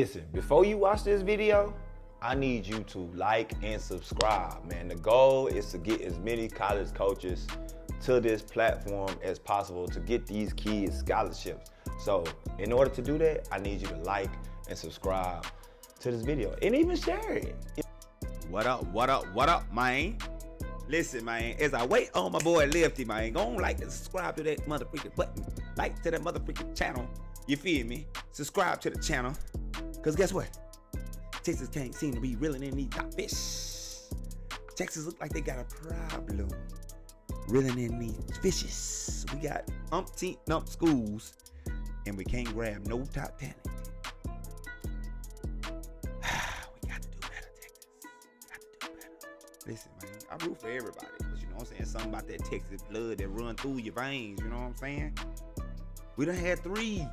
Listen, before you watch this video, I need you to like and subscribe, man. The goal is to get as many college coaches to this platform as possible to get these kids scholarships. So in order to do that, I need you to like and subscribe to this video and even share it. What up, man? Listen, man, as I wait on my boy Lefty, man, go on like and subscribe to that motherfucking button. Like to that motherfucking channel. You feel me? Subscribe to the channel. Cause guess what? Texas can't seem to be reeling in these top fish. Texas look like they got a problem reeling in these fishes. We got umpteen schools and we can't grab no top talent. We got to do better, Texas. Got to do better. Listen, man, I root for everybody. But you know what I'm saying? Something about that Texas blood that run through your veins, you know what I'm saying? We done had three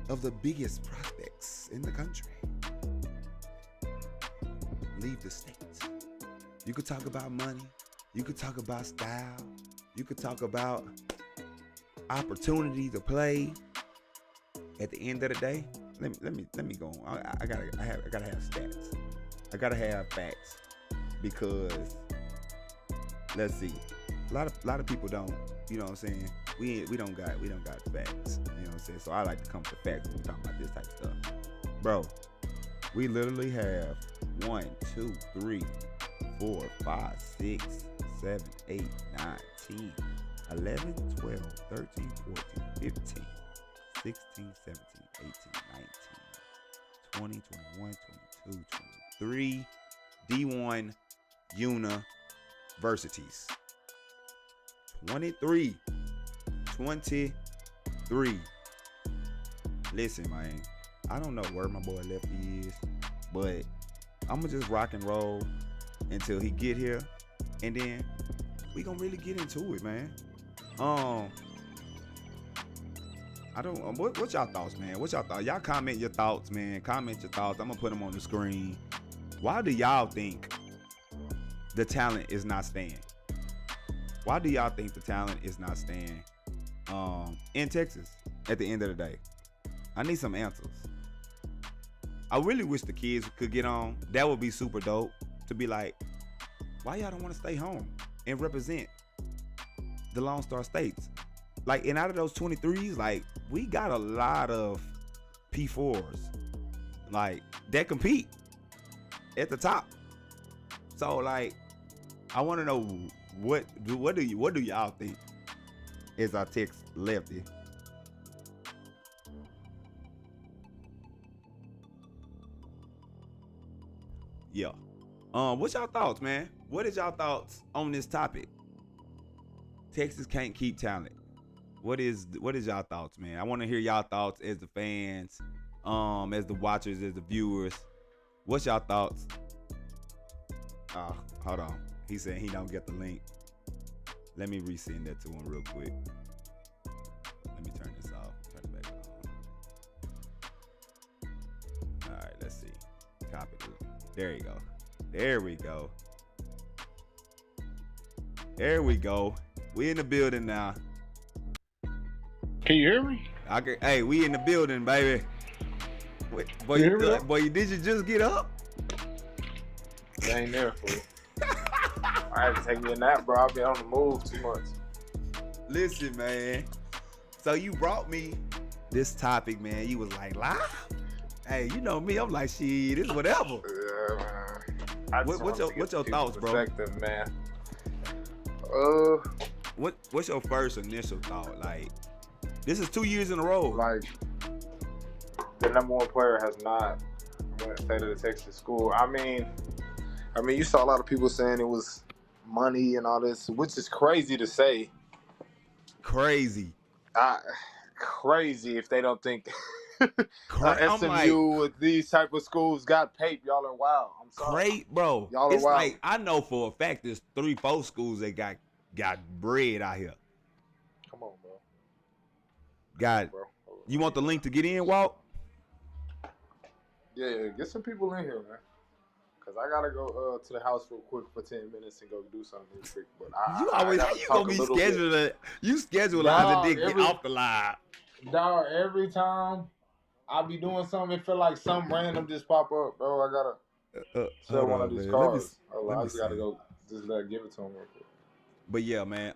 of the biggest prospects in the country leave the state. You could talk about money. You could talk about style. You could talk about opportunity to play. At the end of the day, let me go on. I gotta have stats. I gotta have facts because let's see. A lot of people don't. You know what I'm saying? We don't got facts. You know what I'm saying? So I like to come to facts when we talking about this type of stuff. Bro, we literally have 1, 2, 3, 4, 5, 6, 7, 8, 9, 10, 11, 12, 13, 14, 15, 16, 17, 18, 19, 20, 21, 22, 23 D1 universities. 23. Listen, man, I don't know where my boy Lefty is, but I'ma just rock and roll until he get here, and then we gonna really get into it, man. I don't. What y'all thoughts, man? What y'all thoughts? Y'all comment your thoughts, man. Comment your thoughts. I'm gonna put them on the screen. Why do y'all think the talent is not staying? Why do y'all think the talent is not staying in Texas at the end of the day? I need some answers. I really wish the kids could get on. That would be super dope to be like, why y'all don't want to stay home and represent the Lone Star States? Like, and out of those 23s, like, we got a lot of P4s, like, that compete at the top. So, like, I want to know what do y'all think? As I text Lefty. Yeah. What's y'all thoughts, man? What is y'all thoughts on this topic? Texas can't keep talent. What is y'all thoughts, man? I want to hear y'all thoughts as the fans, as the watchers, as the viewers. What's y'all thoughts? Hold on. He said he don't get the link. Let me resend that to him real quick. Let me turn this off. Turn it back on. All right, let's see. Copy it. There you go. There we go. There we go. We in the building now. Can you hear me? Hey, we in the building, baby. Wait, boy, did you just get up? I ain't there for it. I had to take me a nap, bro. I've been on the move too much. Listen, man. So you brought me this topic, man. You was like, live? Hey, you know me. I'm like, shit, it's whatever. Yeah, man. What's your thoughts, bro? Perspective, man. What's your first initial thought? Like, this is 2 years in a row. Like, the number one player has not went to state of the Texas school. I mean, you saw a lot of people saying it was money and all this, which is crazy to say. Crazy. Crazy if they don't think SMU like, with these type of schools got paid. Y'all are wild. I'm sorry. Great, bro. Y'all are it's wild. Like, I know for a fact there's 3-4 schools that got bread out here. Come on, bro. Bro. You want the link to get in, Walt? Yeah, get some people in here, man. Cause I gotta go to the house real quick for 10 minutes and go do something real quick. But you gonna be scheduled? You schedule a dick get off the line. Dog, every time I be doing something, it feel like some random just pop up, bro. I gotta sell one of these cars. I just gotta go just give it to him real quick. But yeah, man.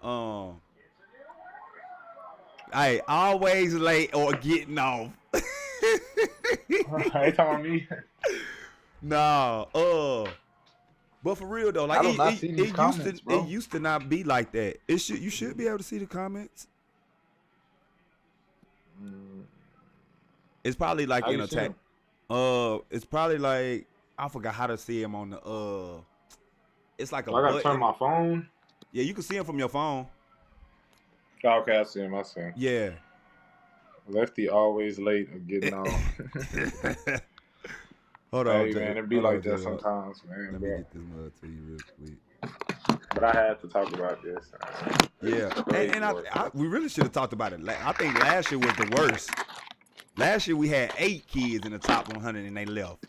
I always late or getting off. They talking me. Nah, but for real though, like it used to not be like that. You should be able to see the comments. It's probably like in a tag. It's probably like I forgot how to see him on the it's like a I gotta turn my phone. Yeah, you can see him from your phone. Oh, okay, I see him. Yeah. Lefty always late or getting on. Hold on, hey, man, it be like that sometimes, man. Let me get this mug to you real quick. But I had to talk about this. Yeah, and we really should have talked about it. I think last year was the worst. Last year we had 8 kids in the top 100 and they left.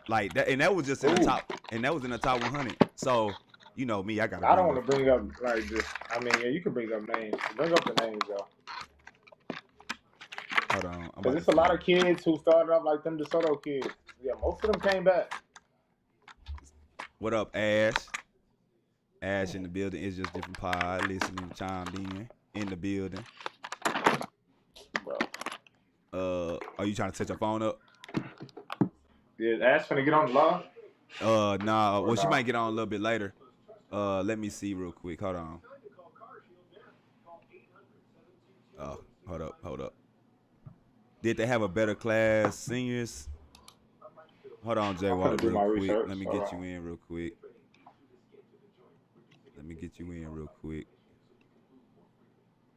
Like that, and that was just in the top, and that was in the top 100. So, you know me, I don't want to bring up like just. I mean, yeah, you can bring up names. Bring up the names, y'all. Hold on. Because there's a lot of kids who started off like them DeSoto kids. Yeah, most of them came back. What up, Ash? Ash in the building. It's just different pod. Listening, chimed in the building. Bro. Are you trying to set your phone up? Yeah, Ash finna get on the live? Nah. Well, she might get on a little bit later. Let me see real quick. Hold on. Oh, hold up. Did they have a better class, seniors? Hold on, Jay Walker, real quick. Let me get you in real quick.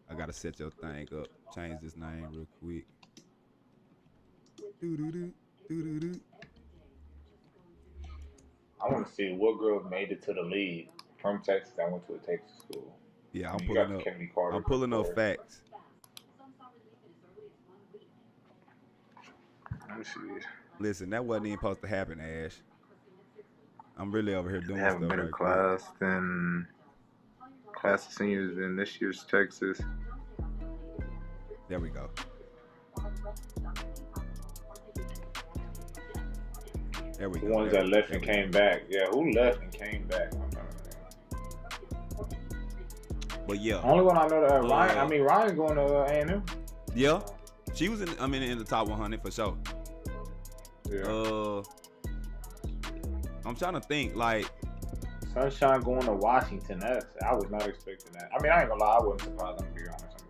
I gotta set your thing up. Change this name real quick. I want to see what girl made it to the league from Texas that went to a Texas school. Yeah, I'm pulling up facts. Let me see. Listen, that wasn't even supposed to happen, Ash. I'm really over here doing stuff. Have a better class than class of seniors in this year's Texas. There we go. There we go. The ones that left and came back. Yeah, who left and came back? But yeah. Only one I know that Ryan. Ryan going to A&M. Yeah, she was in the top 100 for sure. Yeah. I'm trying to think like Sunshine going to Washington. I was not expecting that. I ain't gonna lie, I wasn't surprised. I'm gonna be honest.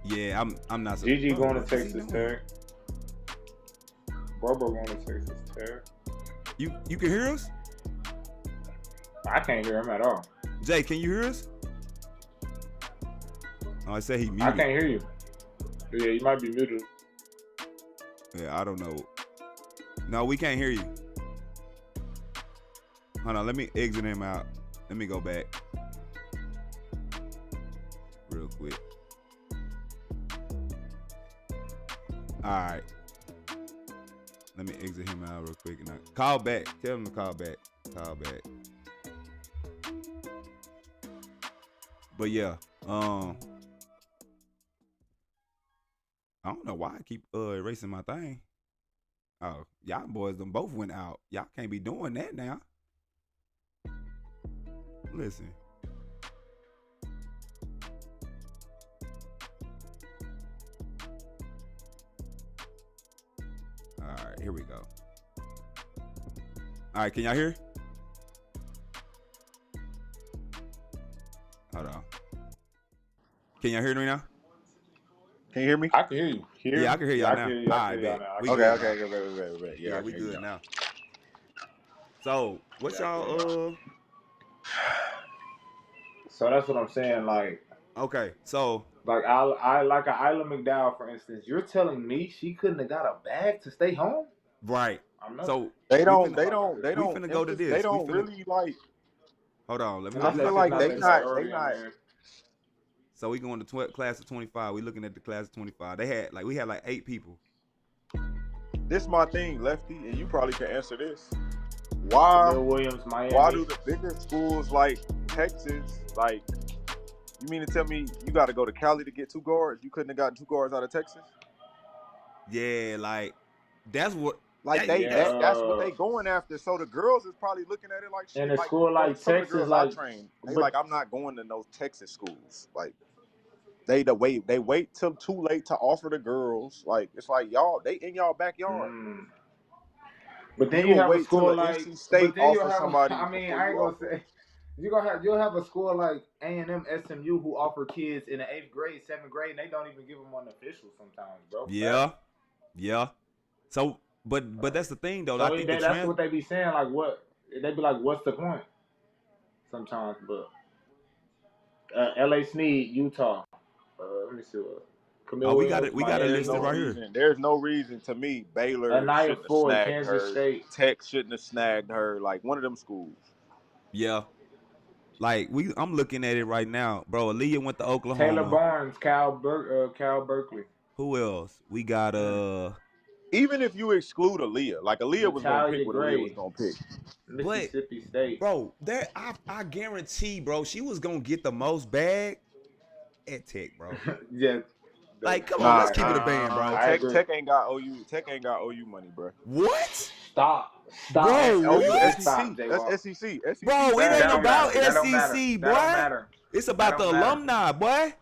Yeah, I'm not surprised. Gigi going to Texas Tech. Bobo going to Texas Tech. You can hear us? I can't hear him at all. Jay, can you hear us? Oh, I said he muted. I can't hear you. Yeah, you might be muted. Yeah, I don't know. No, we can't hear you. Hold on, let me exit him out. Let me go back. Real quick. Alright. Let me exit him out real quick. And call back. Tell him to call back. Call back. But yeah, I don't know why I keep erasing my thing. Oh, y'all boys them both went out. Y'all can't be doing that now. Listen. All right, here we go. All right, can y'all hear? Hold on. Can y'all hear me now? Can you hear me? I can hear you. Yeah, I can hear y'all now. All right, bet. Okay. Yeah, we good now. So, what's y'all So that's what I'm saying. Like, okay, so like I like a Isla McDowell, for instance. You're telling me she couldn't have got a bag to stay home? Right. So they don't. We finna go to this. They don't really like. Hold on. Let me. I feel like they not. So we going to class of 25. We looking at the class of 25. We had like 8 people. This is my thing, Lefty, and you probably can answer this. Why do the bigger schools like Texas, like, you mean to tell me you got to go to Cali to get 2 guards? You couldn't have gotten 2 guards out of Texas? Yeah, like that's what. Like that's what they going after. So the girls is probably looking at it like shit. In a Like, school like some Texas, of the girls like, I train, they like, I'm not going to no Texas schools. Like they wait till too late to offer the girls. Like it's like y'all, they in y'all backyard. But then you you have a wait till school the like, NC State but then you'll offer have, somebody. I mean, before I ain't you gonna offer. say, you'll have a school like A&M, SMU who offer kids in the 8th grade, 7th grade, and they don't even give them one official sometimes, bro. Yeah. So, but that's the thing though. So I think that's what they be saying. Like, what they be like? What's the point? Sometimes, but L.A. Snead, Utah. Let me see what. Oh, we got it listed right here. There's no reason to me Baylor Anaya shouldn't have Ford, snagged Kansas her. State. Tech shouldn't have snagged her. Like one of them schools. Yeah. Like I'm looking at it right now, bro. Aaliyah went to Oklahoma. Taylor Barnes, Cal Berkeley. Who else? We got Even if you exclude Aaliyah, like Aaliyah was gonna pick what Aaliyah was gonna pick. Mississippi State. Bro, I guarantee, bro, she was gonna get the most bag at Tech, bro. Yeah. Like, come on, let's keep it a band, bro. Tech ain't got OU. Tech ain't got OU money, bro. What? Stop. Bro, SEC. That's SEC. Bro, it ain't about SEC, boy. That don't matter. It's about the alumni, boy.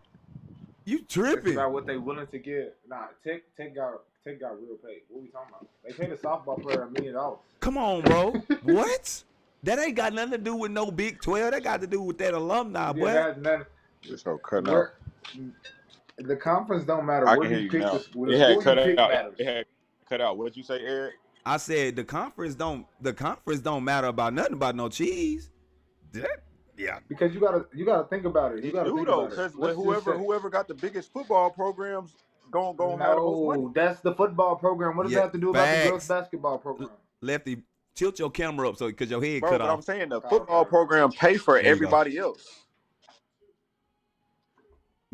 You tripping? It's about what they willing to get. Nah, Tech got real pay. What we talking about? They paid a softball player $1 million. Come on, bro. What? That ain't got nothing to do with no Big 12. That got to do with that alumni, boy. That's nothing. Just no cut out. The conference don't matter. I can hear you now. It had cut out. It had cut out. What did you say, Eric? I said the conference don't matter about nothing about no cheese. Yeah. Because you gotta think about it. You gotta think about it. Because whoever got the biggest football programs gonna have the most money. That's the football program. What does that have to do about the girls basketball program? Lefty, tilt your camera up because your head cut but off. I'm saying the football program pay for everybody else.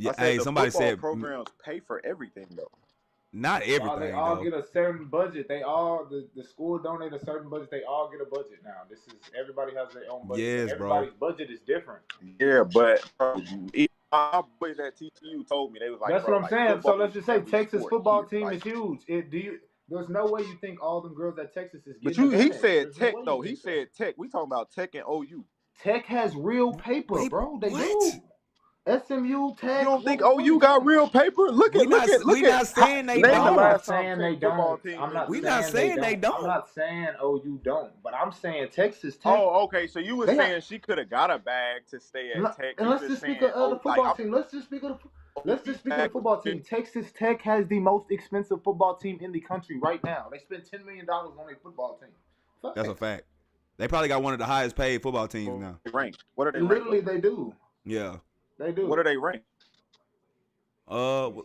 Yeah, hey, somebody said programs pay for everything though. Not everything. They all get a certain budget. They all the school donate a certain budget. They all get a budget now. This is everybody has their own budget. Yes, everybody's budget is different. Yeah, but my boys at TCU told me they was like. That's what I'm saying. So let's just say Texas football team is huge. There's no way you think all them girls at Texas is getting. But he said Tech though. He said Tech. We talking about Tech and OU. Tech has real paper, bro. They do. SMU, Tech. You don't think OU got real paper? Look at. We not saying they don't. I'm not saying they don't. We not saying they don't. I'm not saying OU don't, but I'm saying Texas Tech. Oh, okay. So you were saying she could have got a bag to stay at Tech. And let's just speak of the football team. Let's just speak of the football team. Texas Tech has the most expensive football team in the country right now. They spent $10 million on a football team. That's a fact. They probably got one of the highest paid football teams now. Ranked. What are they? Literally, they do. Yeah. They do. What are they ranked?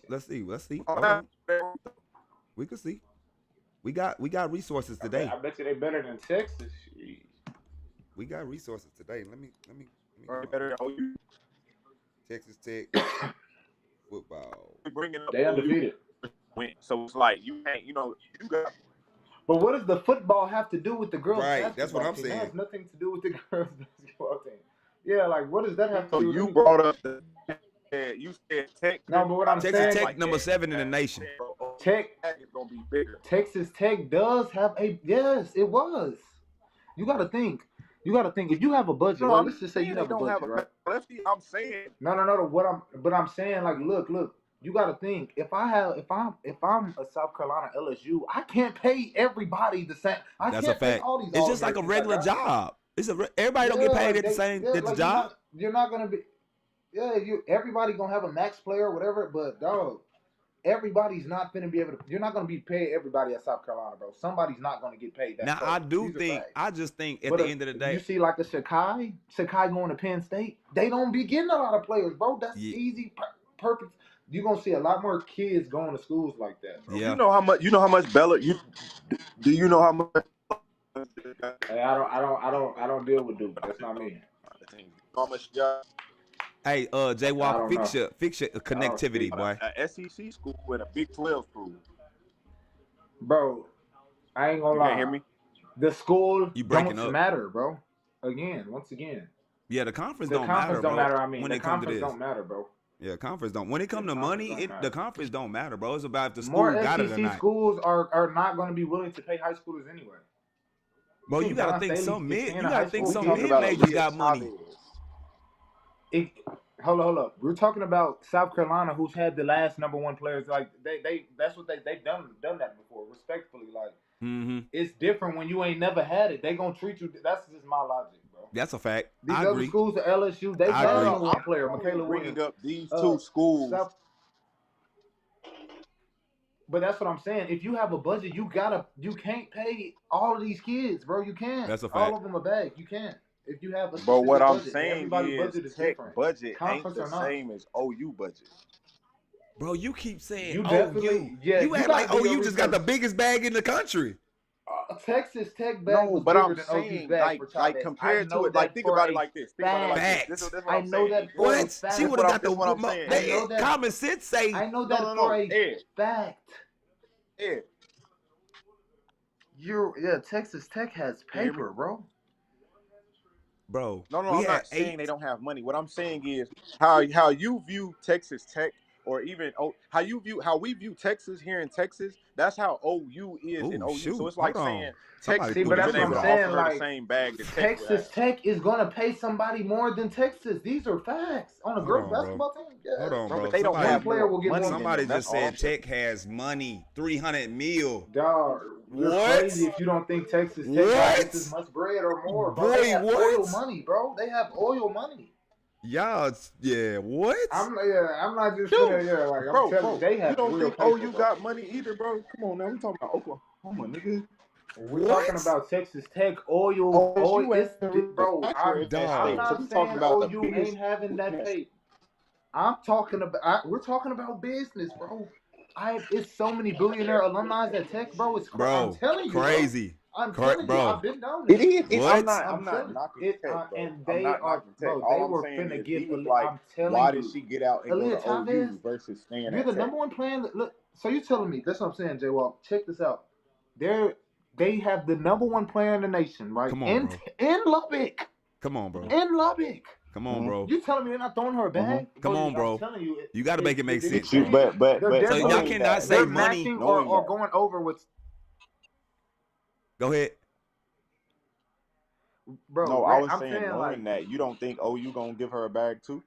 Let's see. We can see. We got resources today. I bet you they better than Texas. Jeez. We got resources today. Let me better than OU. Texas Tech football. They undefeated. So it's like you can't, you got. But what does the football have to do with the girls' basketball team? That's what I'm saying. It has nothing to do with the girls' basketball team. Yeah, like what does that have to do with you brought up you said Tech. No, but what I'm saying, Texas Tech number 7 in the nation. Tech is gonna be bigger. Texas Tech does have yes, it was. You gotta think. If you have a budget, well, let's just say you have a budget, right? Lefty, I'm saying. No. I'm saying, like, look. You gotta think. If I'm a South Carolina LSU, I can't pay everybody the same. That's a fact. It's just like a regular job. Everybody don't get paid at the same at the job. You're not gonna be. Yeah, everybody gonna have a max player or whatever, but dog, everybody's not gonna be able to. You're not gonna be paid everybody at South Carolina, bro. Somebody's not gonna get paid. Now I just think at the end of the day, you see like a Sakai going to Penn State, they don't be getting a lot of players, bro. That's easy, perfect. You're gonna see a lot more kids going to schools like that, bro. Yeah. You know how much Bella. Do you know how much? Hey, I don't deal with Duke. That's not me. How much? Hey, J-Walk, fix your connectivity, boy. A SEC school and a Big 12 school. Bro, I ain't gonna lie. You can't hear me? The school don't matter, bro. Once again. Yeah, the conference don't matter. bro, I mean, the conference don't matter, bro. Yeah, conference don't. When it come to money, the conference don't matter, bro. It's about if the school More got it or SEC not. schools are not going to be willing to pay high schoolers anyway. Bro, you gotta think some mid. You gotta think some talking mid about majors legit got money. top Hold up. We're talking about South Carolina, who's had the last number one players. Like that's what they've done that before. Respectfully, like it's different when you ain't never had it. They gonna treat you. That's just my logic, bro. That's a fact. These I other agree. schools, the LSU, they got a number one player, Michaela Williams. Bringing up these two schools. But that's what I'm saying. If you have a budget, you can't pay all of these kids, bro. You can't. That's a fact. All of them a bag. You can't. If you have a But what I'm budget, saying budget is Tech budget Conference ain't the same as OU budget. Bro, you keep saying you OU. You act like OU just got the biggest bag in the country. Texas Tech bag was but bigger I'm than saying, OU's bag for like compared to it, like think about it like this. Think about it like this. This is what I I'm know saying. that for a What? fact. She would have got the what I'm saying. common sense say. I know that for a fact. Texas Tech has paper, bro. Bro, no, I'm not saying they don't have money. What I'm saying is how you view Texas Tech, or even how we view Texas here in Texas. That's how OU is in OU. Shoot. So it's like saying Texas but that's what I'm saying. Like the same bag that Texas Tech is gonna pay somebody more than Texas. These are facts on a girls basketball team. Yeah. Hold on, bro. But they don't have player will get money. Somebody just said Tech has money, 300 mil. Dog, you're crazy if you don't think Texas Tech has this much bread or more. Bro. They have oil money, bro. They have oil money. Y'all, what? I'm not just saying, like I'm telling you, they have. You don't real think paper, OU got money either, bro? Come on now, we talking about Oklahoma, nigga. We're talking about Texas Tech oil. Bro, I'm not saying OU ain't having that pay. I'm talking about. We're talking about business, bro. It's so many billionaire alumni at Tech, bro. It's I'm telling you, crazy. I'm telling you, I've been down there. It is. I'm not knocking Tech, bro. and they are, bro. They were finna get. I'm telling why did she get out and go to OU versus staying at Tech? You're the number one player. Look, so you're telling me that's what I'm saying, J. Walk. Check this out. They have the number one player in the nation, right? Come on, bro. In Lubbock. Come on, bro. In Lubbock. Come on, bro. You telling me they're not throwing her a bag? Come on, bro. I'm telling you, you got to make it make sense. But so y'all cannot say money or going over with. Go ahead, bro. No, I was saying knowing that you don't think OU gonna give her a bag too.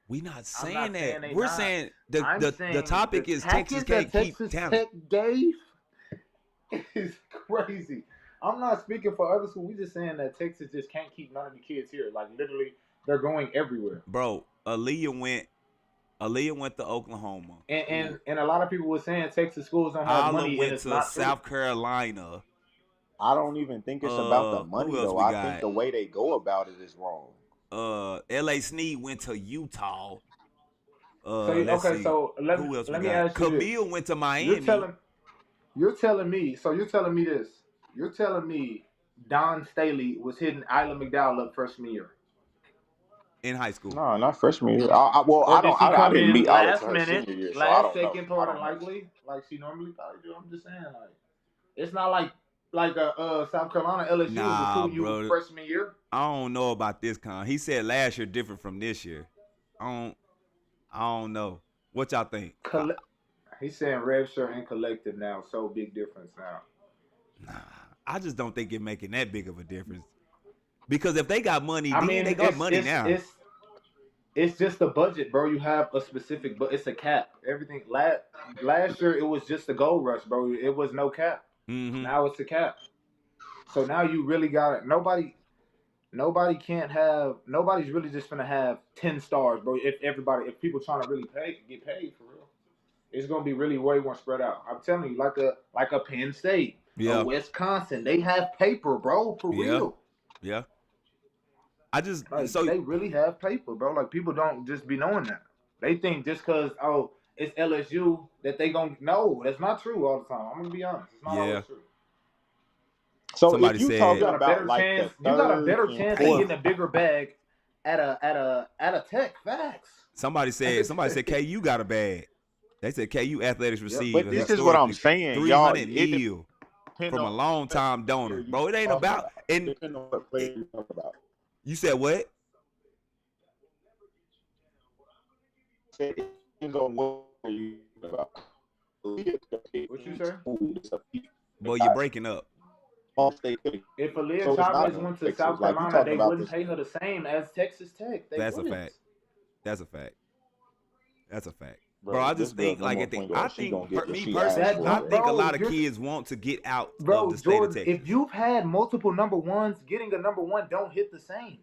We not saying that. We're saying the topic is Texas can't keep talent. Tech gave is crazy. I'm not speaking for other schools. We just saying that Texas just can't keep none of the kids here. Like literally, they're going everywhere. Bro, Aaliyah went to Oklahoma. And a lot of people were saying Texas schools don't have money. Went to South Carolina. I don't even think it's about the money though. I think the way they go about it is wrong. L.A. Snead went to Utah. So let me ask you Camille went to Miami. You're telling me this. You're telling me Don Staley was hitting Isla McDowell up freshman year. In high school. No, not freshman year. I didn't meet Isla her senior year, so I don't second know. part unlikely, like she normally probably do. I'm just saying, like it's not like a South Carolina LSU was you freshman year. I don't know about this He said last year different from this year. I don't know. What y'all think? He's saying red shirt and collective now. So big difference now. Nah, I just don't think it's making that big of a difference. Because if they got money, they got money now. It's just a budget, bro. You have a specific, but it's a cap. Everything last year it was just a gold rush, bro. It was no cap. Mm-hmm. Now it's a cap. So now you really got it. Nobody's really just gonna have 10 stars, bro. If people trying to really get paid for real, it's gonna be really way more spread out. I'm telling you, like a Penn State, a Wisconsin, they have paper, bro, for real. Yeah. They really have paper, bro. Like people don't just be knowing that. They think just because it's LSU that they gonna that's not true all the time. I'm gonna be honest, it's not always true. So somebody if you said talk you got a better chance at getting a bigger bag at a Tech. Facts. Somebody said KU got a bag. They said KU athletics received. But this is what I'm saying. 300 mil from a long time donor, bro. It ain't about and what player you talk about. You said what? said it depends on what you about. What you say? Boy, you're breaking up. If Aaliyah Chavez went to South Carolina, they wouldn't pay her the same as Texas Tech. That's a fact. That's a fact. That's a fact. Bro, I just think like I think me personally, I think a lot of kids want to get out of the state of Texas. If you've had multiple number ones, getting a number one don't hit the same.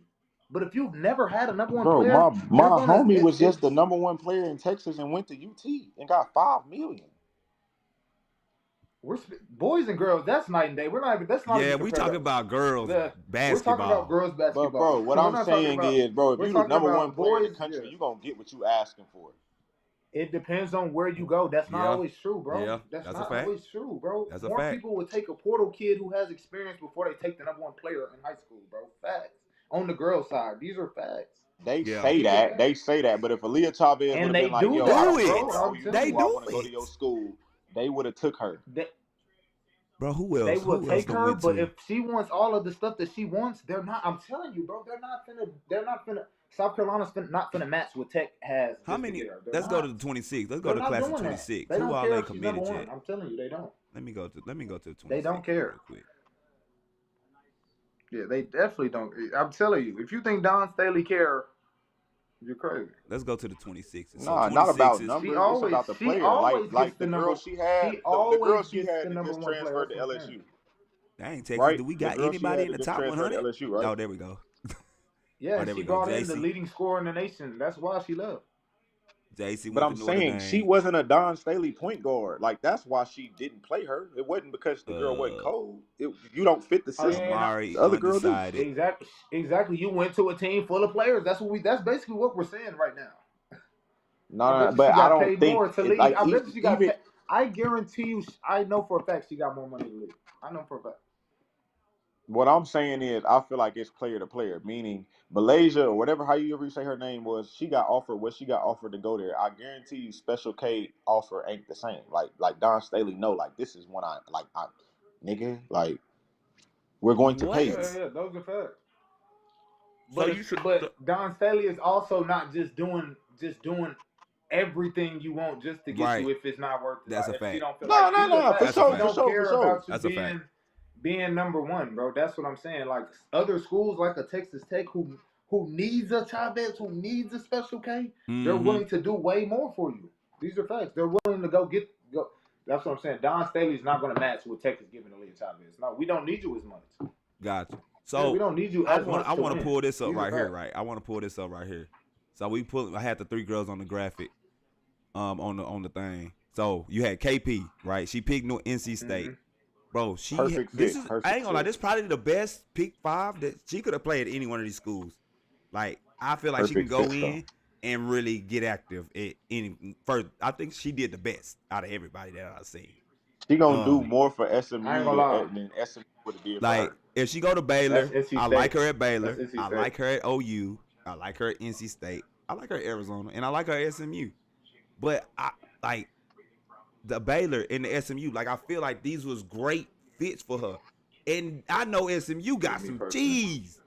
But if you've never had a number one player, my homie was just the number one player in Texas and went to UT and got $5 million. We're boys and girls. That's night and day. We're not even. That's not. Yeah, we talking about girls basketball. We're talking about girls basketball. But bro, what I'm saying is, bro, if you're the number one player in the country, you're gonna get what you asking for. It depends on where you go. That's not always true, bro. Yeah, that's not a fact. Always true, bro. That's a More fact. people would take a portal kid who has experience before they take the number one player in high school, bro. Facts. On the girls' side, these are facts. They say that. They say that. But if Aaliyah Chavez would have been like, yo, I want to go to your school, they would have took her. Bro, who else? They will take her, but if she wants all of the stuff that she wants, they're not. I'm telling you, bro, they're not finna. South Carolina's not finna match what Tech has. How many? Let's go to the 26. Let's go to class of 26. Who all they committed yet? I'm telling you, they don't. Let me go to the 26. They don't care. Yeah, they definitely don't. I'm telling you, if you think Don Staley care, you're crazy. Let's go to the 26. Nah, not about numbers. It's about the player. Like the girl she had. The girl she had that just transferred to LSU. That ain't Texas. Do we got anybody in the top 100? LSU, right? Oh, there we go. Yeah, she brought in the leading scorer in the nation. That's why she left. JC, but I'm saying she wasn't a Don Staley point guard. Like that's why she didn't play her. It wasn't because the girl wasn't cold. You don't fit the system. The other girl do. Exactly. You went to a team full of players. That's basically what we're saying right now. No, but I don't think. Like, I bet she got paid. I guarantee you. I know for a fact she got more money to leave. I know for a fact. What I'm saying is, I feel like it's player to player, meaning Malaysia or whatever, how you ever say her name was, she got offered what she got offered to go there. I guarantee you, Special K offer ain't the same. Like Don Staley, like this is one nigga, like we're going to pay. Yeah, those are facts. But Don Staley is also not just doing everything you want just to get you if it's not worth it. That's a fact. No, for sure. That's a fact. Being number one, bro. That's what I'm saying. Like other schools, like a Texas Tech, who needs a Chavez, who needs a Special K, they're willing to do way more for you. These are facts. They're willing to go. That's what I'm saying. Don Staley's not going to match what Tech is giving Aaliyah Chavez. No, we don't need you as much. Gotcha. So we don't need you as much. I want to pull this up right here, right? I want to pull this up right here. So I had the three girls on the graphic, on the thing. So you had KP, right? She picked NC State. Bro, I ain't gonna lie, this is probably the best pick 5 that she could have played at any one of these schools. Like, I feel like she can go in and really get active at any first. I think she did the best out of everybody that I've seen. She gonna do more for SMU than SMU would have did. Like, if she go to Baylor, I like her at Baylor. I like her at OU. I like her at NC State. I like her at Arizona, and I like her at SMU. But I like the Baylor and the SMU, like I feel like these was great fits for her. And I know SMU got some cheese.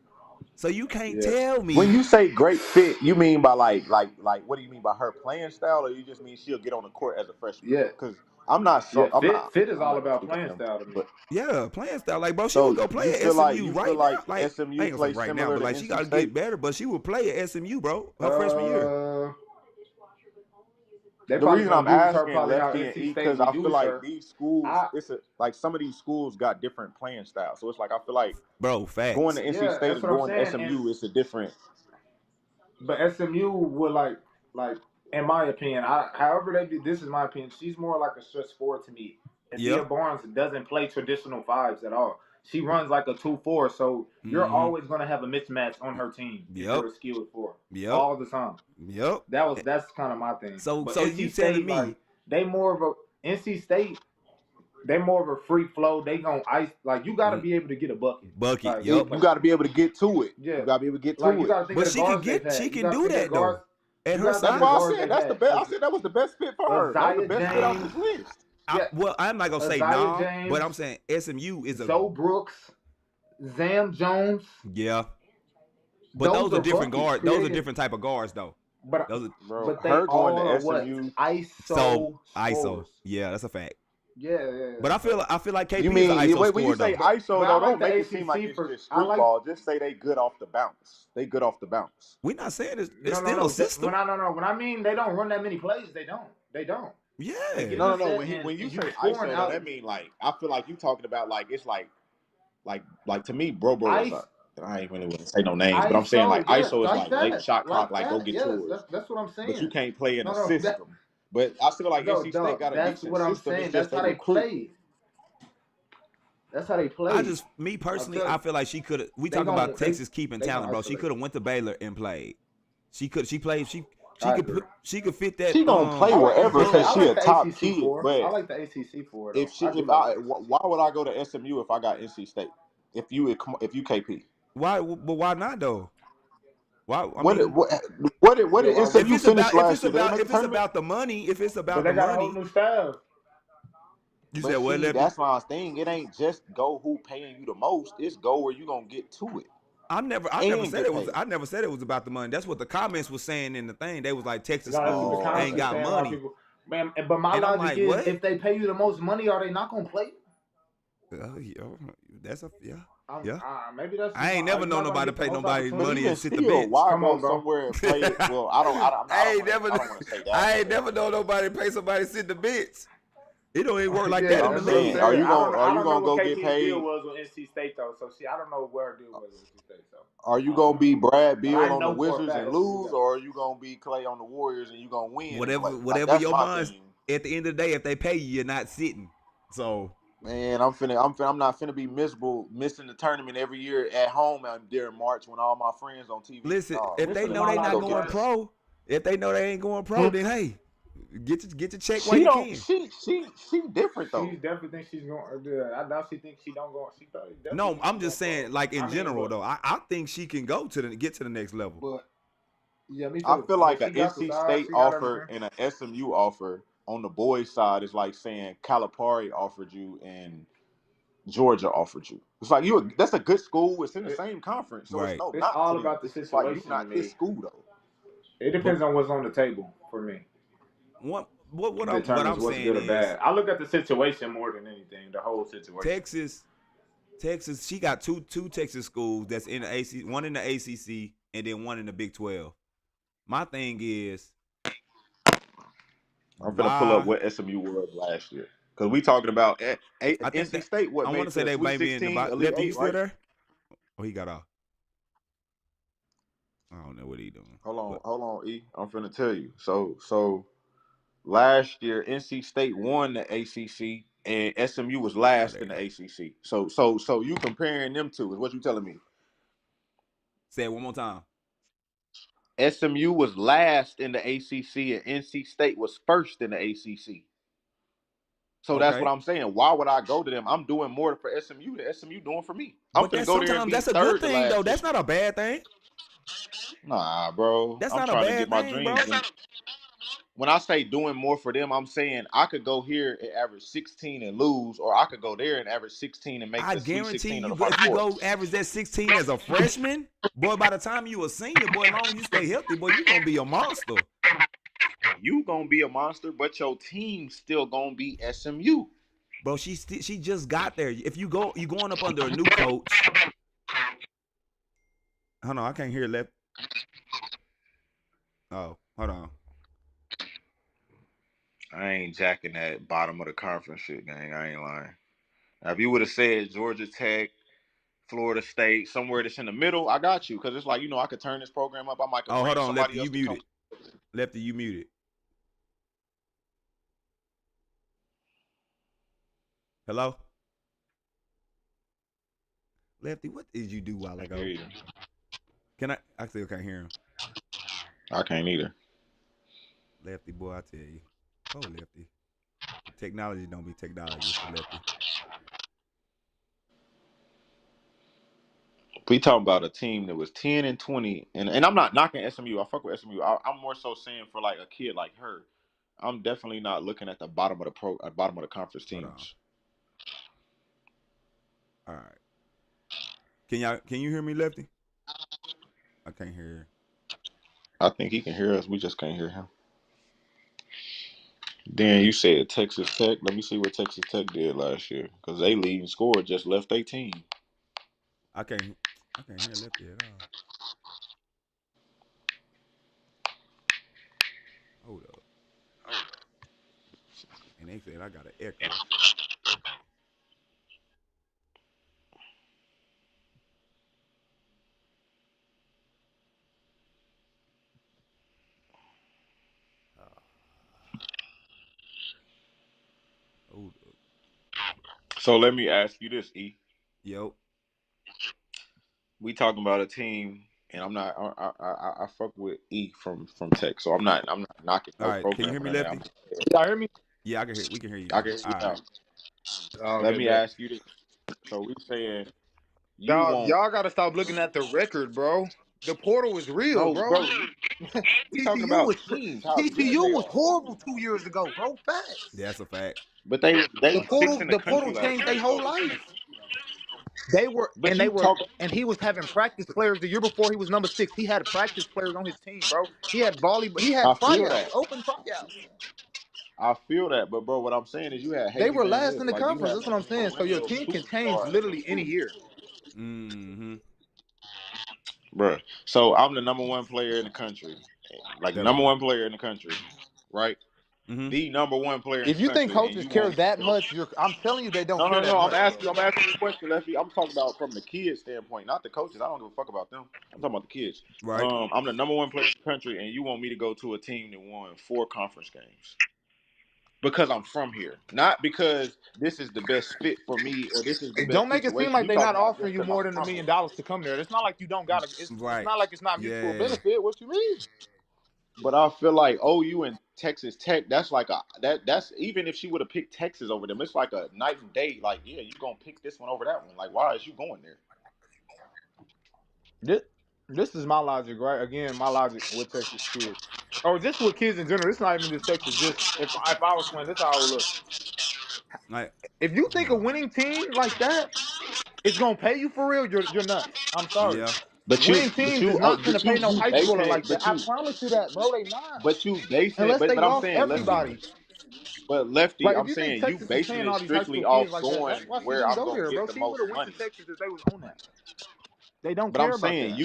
So you can't tell me. When you say great fit, you mean by like what do you mean by her playing style, or you just mean she'll get on the court as a freshman? Yeah. Because I'm not so fit is all about playing style to me. Yeah, playing style. Like, bro, she would go play at SMU right now. Like SMU plays right now, but like she gotta get better, but she would play at SMU, bro, her freshman year. The reason I'm asking Lefty and E because I feel like these schools, like some of these schools got different playing styles. So it's like I feel like, bro, facts. Going to NC State and going to SMU is a different. But SMU would like in my opinion, however they do, this is my opinion. She's more like a stretch forward to me. And Tia Barnes doesn't play traditional 5s at all. She runs like a 2-4, so you're always gonna have a mismatch on her team. You're a skilled 4. All the time. That's kind of my thing. So you State, telling me like, they more of a NC State? They more of a free flow. They gonna ice like you got to be able to get a bucket. Like, you got to be able to get to it. Yeah, you got to be able to get to it. But she can do that though. At her size, that's why I said that's the best. I said that was the best fit for her. That was the best fit off this list. I'm not gonna say no, but I'm saying SMU is a Joe Brooks, Zam Jones. Yeah, but those are different guards. Those are different type of guards, though. But bro, they her going all to are what SMU. ISO ISO. scores. Yeah, that's a fact. Yeah. But I feel like KP You is an mean ISO when you scorer say though. ISO But I though? like Don't the make it seem like ACC it's for. just I street like ball. Just say they good off the bounce. They good off the bounce. We're not saying it's no still a system. when I mean they don't run that many plays, they don't. Yeah. They get in No. the set When you and say you scoring ISO though, out. that mean like I feel like you talking about like it's like to me, bro is Ice, like I ain't really want to say no names, but I'm saying ISO, like yes, ISO is like like late that, shot clock, like go get yes. yours. That's what I'm But you saying. can't play in a No, system. But I feel like NC State got a that's decent what I'm system. saying. It's just That's they how they recruit. play. That's how they play. Me personally, I feel like she could have. We talking about Texas keeping talent, bro. She could have went to Baylor and played. She played. She could fit that. She gonna play wherever because she a top kid. But I like the ACC for it. why would I go to SMU if I got NC State? If you KP, why? But why not though? Why? I what mean, did SMU finish last year? If it's about the money, but they got a whole new staff. You said what? That's my thing. It ain't just go who paying you the most. It's go where you gonna get to it. I never said it was. I never said it was about the money. That's what the comments was saying in the thing. They was like Texas schools ain't got money. Man, but my logic is, if they pay you the most money, are they not gonna play? That's a maybe that's. I ain't never known nobody pay nobody money and sit the still, bench. Why go somewhere and play it? Well, I don't want to say that. I ain't never known nobody pay somebody sit the bench. It don't even work like that in the league. league. Are you gonna go get paid? Deal was with NC State though, so I don't know where her deal was with NC State. So are you gonna be Brad Beal on the Wizards and lose, or are you gonna be Clay on the Warriors and you gonna win? Whatever your mind's. At the end of the day, if they pay you, you're not sitting. So man, I'm not finna be miserable missing the tournament every year at home during March when all my friends on TV. Listen, if they know they not going pro, if they know they ain't going pro, then hey. Get your check while you can. She different though. She definitely thinks she's going to do it. I know she thinks she don't go. She probably no, I'm just saying, like in general though. I think she can get to the next level. But yeah, me too. I feel like an NC State offer and an SMU offer on the boys' side is like saying Calipari offered you and Georgia offered you. It's like that's a good school. It's in the same conference, so right. It's all about the situation. Like, you're not this school though. It depends on what's on the table for me. What I'm saying good or bad. I look at the situation more than anything, the whole situation. Texas, she got two Texas schools that's in the ACC, one in the ACC and then one in the Big 12. My thing is, I'm gonna pull up what SMU was last year because we talking about NC State. What I want to say they may be in the Lefty. You still there? Oh, he got off. I don't know what he doing. Hold on, E. I'm finna tell you. So last year NC State won the ACC and SMU was last in the ACC. So you comparing them two is what you telling me? Say it one more time. SMU was last in the ACC and NC State was first in the ACC. So that's what I'm saying. Why would I go to them? I'm doing more for SMU than SMU doing for me. I'm gonna go there and be that's a third good thing though. That's not a bad thing. Nah, bro. I'm trying to get my dreams. When I say doing more for them, I'm saying I could go here and average 16 and lose, or I could go there and average 16 and make the Sweet 16 of the Final Four. If you go average that 16 as a freshman, boy, by the time you a senior, boy, as long as you stay healthy, boy, you gonna be a monster. You gonna be a monster, but your team still gonna be SMU. Bro, she just got there. If you going up under a new coach. Hold on, I can't hear left. Oh, hold on. I ain't jacking that bottom of the conference shit, gang. I ain't lying. Now, if you would have said Georgia Tech, Florida State, somewhere that's in the middle, I got you. Because it's like, I could turn this program up. I might bring hold on, somebody Lefty, else you muted. Lefty, you muted. Hello? Lefty, what did you do while ago? I still can't hear him. I can't either. Lefty, boy, I tell you. Oh, Lefty. Technology don't be technology, Lefty. We talking about a team that was 10 and 20, and I'm not knocking SMU. I fuck with SMU. I'm more so saying for like a kid like her, I'm definitely not looking at the bottom of the conference teams. All right. Can you hear me, Lefty? I can't hear you. I think he can hear us. We just can't hear him. Then you said Texas Tech. Let me see what Texas Tech did last year, because they leading scorer just left their team. I can't hear Lefty at all. Hold up. And they said I got an echo. Hold up. So let me ask you this, E. Yo. We talking about a team, and I'm not. I fuck with E from Tech, so I'm not knocking All no right. Can you program hear or me, nothing. Lefty? Y'all hear me? Yeah, I can hear. We can hear you I now. can hear All you right. now. Let Okay, me bet. ask you this. So we saying you Dog, want y'all gotta stop looking at the record, bro. The portal is real, no, bro. bro. We talking TCU about was teams, how good TCU they was are. horrible 2 years ago, bro. Facts. That's a fact. But they The was sixth portal, in the the country portal last changed their year. whole life. They were, But you talk. and he was having practice players the year before he was number 6. He had practice players on his team, bro. He had volleyball. He had I feel tryouts, that. open tryouts. I feel that. But bro, what I'm saying is you had They Haley were Van last Lith. in the Like you conference. had That's what I'm like saying. So your perennial team can change superstars in the literally any school. year. Mm-hmm. Bruh. So I'm the number one player in the country. Like That's number right. one player in the country. Right? Mm-hmm. The number one player in If the you think country, and coaches you care want me that to go. much, I'm telling you they don't No, care no, that no. much, bro. I'm asking you a question, Lefty. I'm talking about from the kids' standpoint, not the coaches. I don't give a fuck about them. I'm talking about the kids. Right. I'm the number one player in the country, and you want me to go to a team that won 4 conference games. Because I'm from here. Not because this is the best fit for me or this is the best Don't make it seem situation. like You they're talking not about offering just you because more I'm than $1 from million here. to come there. It's not like you don't gotta. It's Right. not like it's not mutual Yeah. benefit. What you mean? But I feel like OU and Texas Tech, that's like that's even if she would have picked Texas over them, it's like a night and day. Like, yeah, you gonna pick this one over that one. Like, why is you going there? This is my logic, right? Again, my logic with Texas kids, or just with kids in general. It's not even just Texas. Just if I was playing, this is how I would look. Like, If you think hold a on. winning team like that is gonna pay you for real, you're nuts. I'm sorry. Yeah. Winning teams is not gonna pay no You high schooler basing it, like that. I promise you that, bro. They not. Unless they but I'm lost saying Lefty, everybody. but Lefty, Like if I'm you think saying you Texas is basing paying it all these high strictly school kids off like that, going that's why she where didn't I'm go gonna there, bro. get the She would most have went to money. Texas if they was on that. They don't But I'm care about saying that.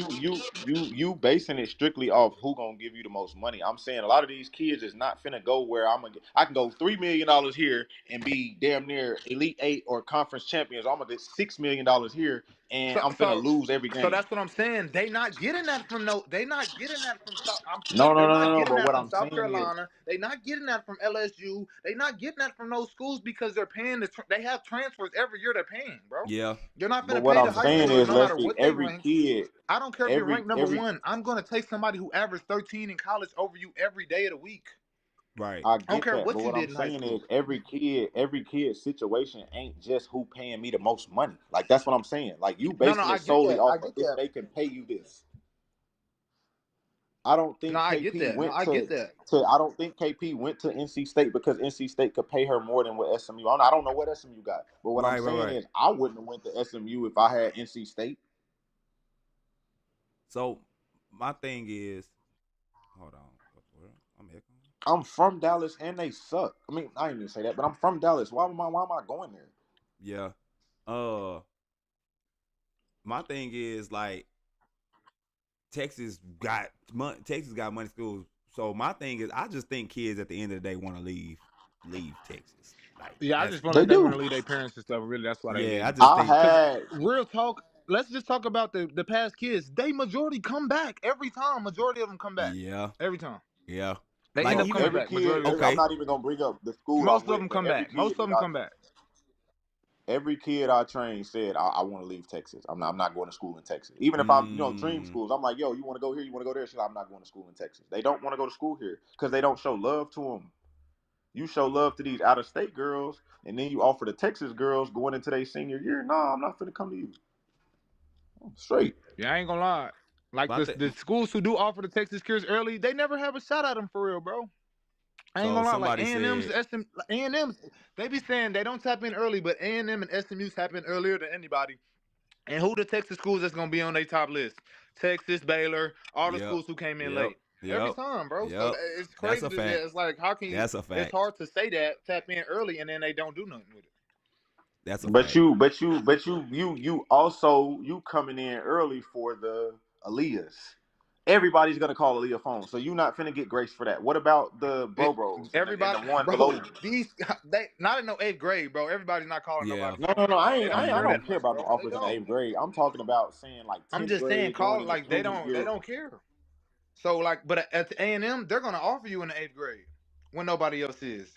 you basing it strictly off who gonna give you the most money. I'm saying a lot of these kids is not finna go where I can go $3 million here and be damn near Elite 8 or conference champions. I'm gonna get $6 million here and So I'm finna so lose every so game. that's what I'm saying. They not getting that from no. They not getting that from South. No, no, They're no, no, not no. getting But that what from I'm South saying is, Carolina. They not getting that from LSU. They not getting that from those schools because they're paying they have transfers every year. They're paying, bro. Yeah. They're not but gonna what pay the I'm high saying schooler is, no matter Lefty, what they rank. I don't care if you're ranked number every one. I'm gonna take somebody who averaged 13 in college over you every day of the week. Right. I I don't get care that, what but you what I'm did in high saying is school. every kid's situation ain't just who paying me the most money. Like that's what I'm saying. Like you No, basing I it get solely that. I off of get if that. they can pay you this. I don't No, think I get KP that. No, went I get that. to I don't think KP went to NC State because NC State could pay her more than what SMU. I don't know what SMU got, but what I'm Right. Right. saying Right. is I wouldn't have went to SMU if I had NC State. So my thing is, hold on. I'm echoing. I'm from Dallas and they suck. I mean, I didn't even say that, but I'm from Dallas. Why am I going there? Yeah. Uh, my thing is like Texas got money. Texas got money schools. So my thing is, I just think kids at the end of the day want to leave Texas. Like Yeah, I that's just feel They like they do. want to leave their parents and stuff. Really, that's why they yeah. I leaving. just I think Cause had real talk, let's just talk about the past kids. They majority come back every time. Majority of them come back yeah, every time. yeah. They Like end no up coming even every back. kid. Majority of the I'm time. okay, not even gonna bring up the school I'm Most of with, them but come back. Most of them come back. every kid I trained said I want to leave Texas. I'm not going to school in Texas. Even if I'm dream mm, schools, I'm like, yo, you want to go here? You want to go there? She's like, I'm not going to school in Texas. They don't want to go to school here because they don't show love to them. You show love to these out of state girls, and then you offer the Texas girls going into their senior year. No, I'm not finna come to you. Straight. Yeah, I ain't gonna lie. Like my the schools who do offer the Texas kids early, they never have a shot at them for real, bro. I ain't so gonna lie. Like somebody said, A&M's, they be saying they don't tap in early, but A&M and SMU tap in earlier than anybody. And who the Texas schools that's gonna be on their top list? Texas, Baylor, all the yep, schools who came in yep. late. every time, bro. Yep. So it's crazy. That's a fact. It's like, how can you? That's a fact. It's hard to say that, tap in early, and then they don't do nothing with it. That's a But fact. you also coming in early for the Aaliyahs. Everybody's gonna call Aaliyah phone, so you not finna get grace for that. What about the bros? Everybody, and the one bro. below you? They not in no 8th grade, bro. Everybody's not calling nobody. No. I They don't care much, about bro. the offers in the 8th grade. I'm talking about saying like 10th I'm just grade, saying, going call into like they junior year. don't care. So like, but at the A&M, they're gonna offer you in the 8th grade when nobody else is.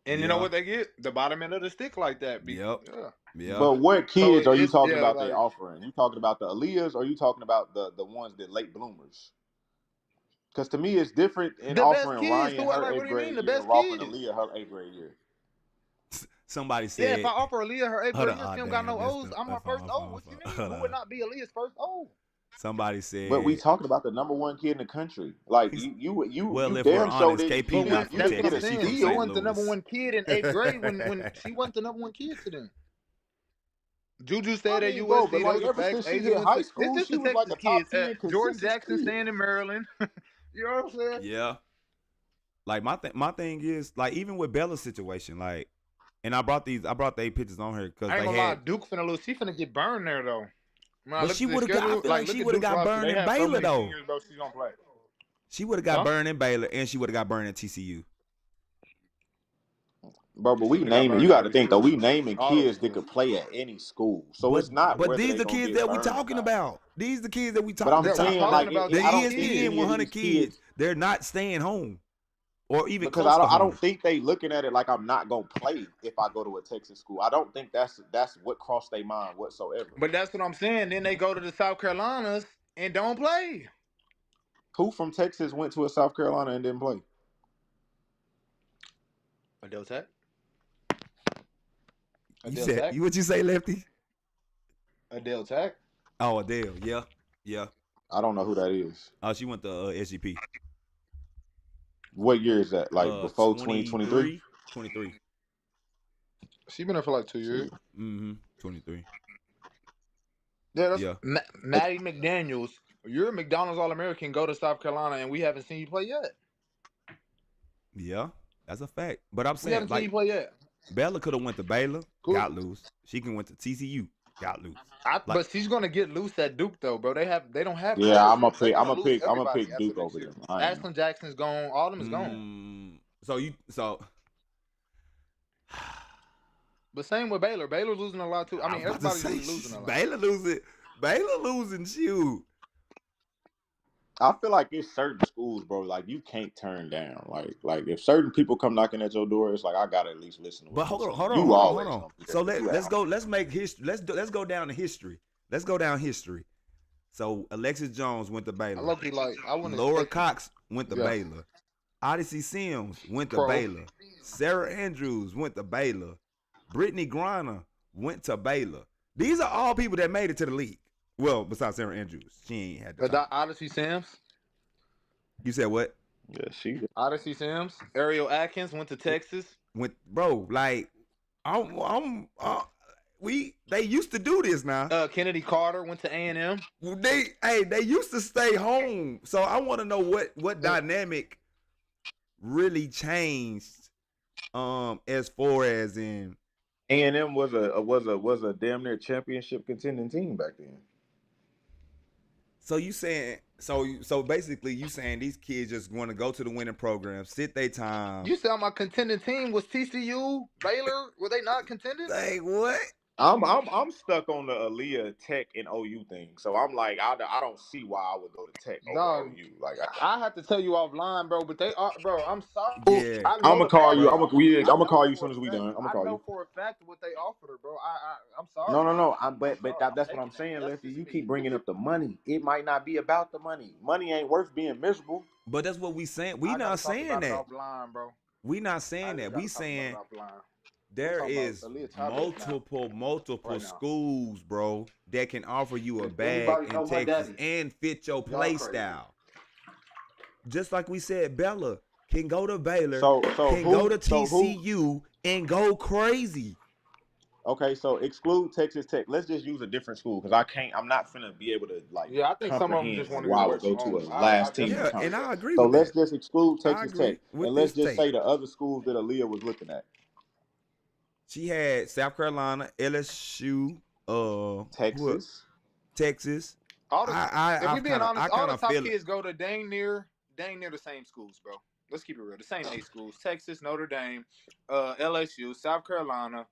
And you know what they get? The bottom end of the stick like that. Yeah. But what kids are you talking about like, they offering? You talking about the Aaliyahs, or you talking about the ones that late bloomers? Because to me, it's different in the best offering kids. Ryan What her do 8th you grade mean? The year best and offering kids. Aaliyah her 8th grade year. Somebody said, yeah, if I offer Aaliyah her 8th grade year, she don't got damn, no O's. I'm her first O. What you mean? Who would not be Aaliyah's first O? Somebody said, but we talking about the #1 kid in the country. Like you well, if damn we're sure honest, did. KP not But from that's what I'm Texas. saying. She She from St. wasn't the Louis. #1 kid in 8th grade when she wasn't the #1 kid to them. Juju stayed at bro, USC. but like Those are ever facts. since she AJ hit went high to. school, It's just she the was like Texas a top kids. 10 Jordan consistent Jackson kid. staying in Maryland. You know what I'm saying? Yeah. Like my thing is like even with Bella's situation, like, and I brought the 8 pictures on her because I ain't they gonna lie, had. Duke finna lose. She finna get burned there though. Man, But she would have got. I feel like she would have got burned in Baylor though. She's gonna play. She would have got burned in Baylor, and she would have got burned at TCU. Bro, but we naming. You got to think though. We naming kids that could play at any school, so it's not. But whether these they the gonna kids get that we burned or talking not. about. These the kids that we But talking I'm about. saying like about The I don't ESPN 100 kids, they're not staying home, or even because close to I don't home. think they looking at it like I'm not gonna play if I go to a Texas school. I don't think that's what crossed their mind whatsoever. But that's what I'm saying. Then they go to the South Carolinas and don't play. Who from Texas went to a South Carolina and didn't play? Adele Tech. You said what you say, Lefty? Adele Tech. Oh, Adele. Yeah. I don't know who that is. Oh, she went to SGP. What year is that? Like before 2023? 23. She been there for like 2 years. 23. Yeah, Maddie McDaniels. You're a McDonald's All-American. Go to South Carolina, and we haven't seen you play yet. Yeah, that's a fact. But I'm saying, we haven't seen you play yet. Bella could have went to Baylor, got loose. She can went to TCU, got loose. But she's gonna get loose at Duke though, bro. They don't have. Yeah, I'm gonna pick Duke over them. Ashton Jackson's gone. All of them is gone. But same with Baylor. Baylor's losing a lot too. I mean, everybody's losing a lot. Baylor losing. Shoot. I feel like it's certain schools, bro. Like you can't turn down. Like if certain people come knocking at your door, it's like I gotta at least listen to. But hold on. So let's go. Let's make history. Let's go down to history. Let's go down history. So Alexis Jones went to Baylor. Laura Cox went to Baylor. Odyssey Sims went to Baylor. Sarah Andrews went to Baylor. Brittany Griner went to Baylor. These are all people that made it to the league. Well, besides Sarah Andrews, she ain't had the Odyssey Sims. You said what? Yeah, she did. Odyssey Sims. Ariel Atkins went to Texas. They used to do this now. Kennedy Carter went to A&M. They used to stay home. So I want to know what dynamic really changed as far as in A&M was a damn near championship contending team back then. So you saying so basically you saying these kids just want to go to the winning program, sit their time. You said my contending team was TCU, Baylor. Were they not contending? Like what? I'm stuck on the Aaliyah Tech and OU thing. So I'm like I don't see why I would go to Tech over OU. Like I have to tell you offline, bro. But they are, bro. I'm sorry. Yeah. I'm gonna call you. I'm gonna call you as soon as we done. I'm gonna call you. I know for a fact what they offered her, bro. I'm sorry. No. But that's what I'm saying, Lefty. You keep bringing up the money. It might not be about the money. Money ain't worth being miserable. But that's what we saying. We not saying that. Offline, bro. We not saying that. We saying there is multiple schools, bro, that can offer you a bag in Texas and fit your play style. Just like we said, Bella can go to Baylor, can go to TCU and go crazy. Okay, so exclude Texas Tech. Let's just use a different school because I'm not finna be able to like Yeah, I think some of them comprehend just want to get why I away would go from to a home. I last team in the Yeah, definitely and agree conference. with I that. agree So with let's that. just exclude I Texas Tech agree with and let's this just take. say the other schools that Aaliyah was looking at. She had South Carolina, LSU, who? Texas. Texas. All the, if we being I honest, all kind the of top feel it. kids go to dang near the same schools, bro. Let's keep it real. The same 8 schools: Texas, Notre Dame, LSU, South Carolina,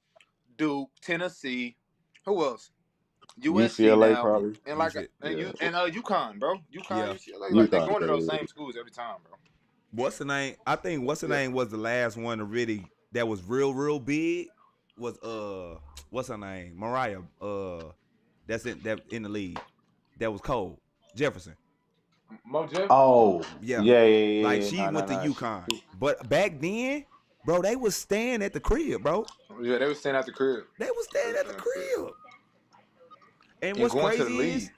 Duke, Tennessee. Who else? USC UCLA now, probably. and You like said, UConn, bro. UConn, yeah. UCLA, like they UConn. going to those same schools every time, bro. What's the name? I think what's the Yeah. name was the last one to really that was real big. Was what's her name? Mariah. That's in the league. That was cold. Jefferson. Mo Jeff. Oh, Yeah. Like yeah. she No, no, went to no. UConn. But back then, bro, they was staying at the crib, bro. Yeah, they was staying at the crib. They was staying at the crib. And And what's going to the crazy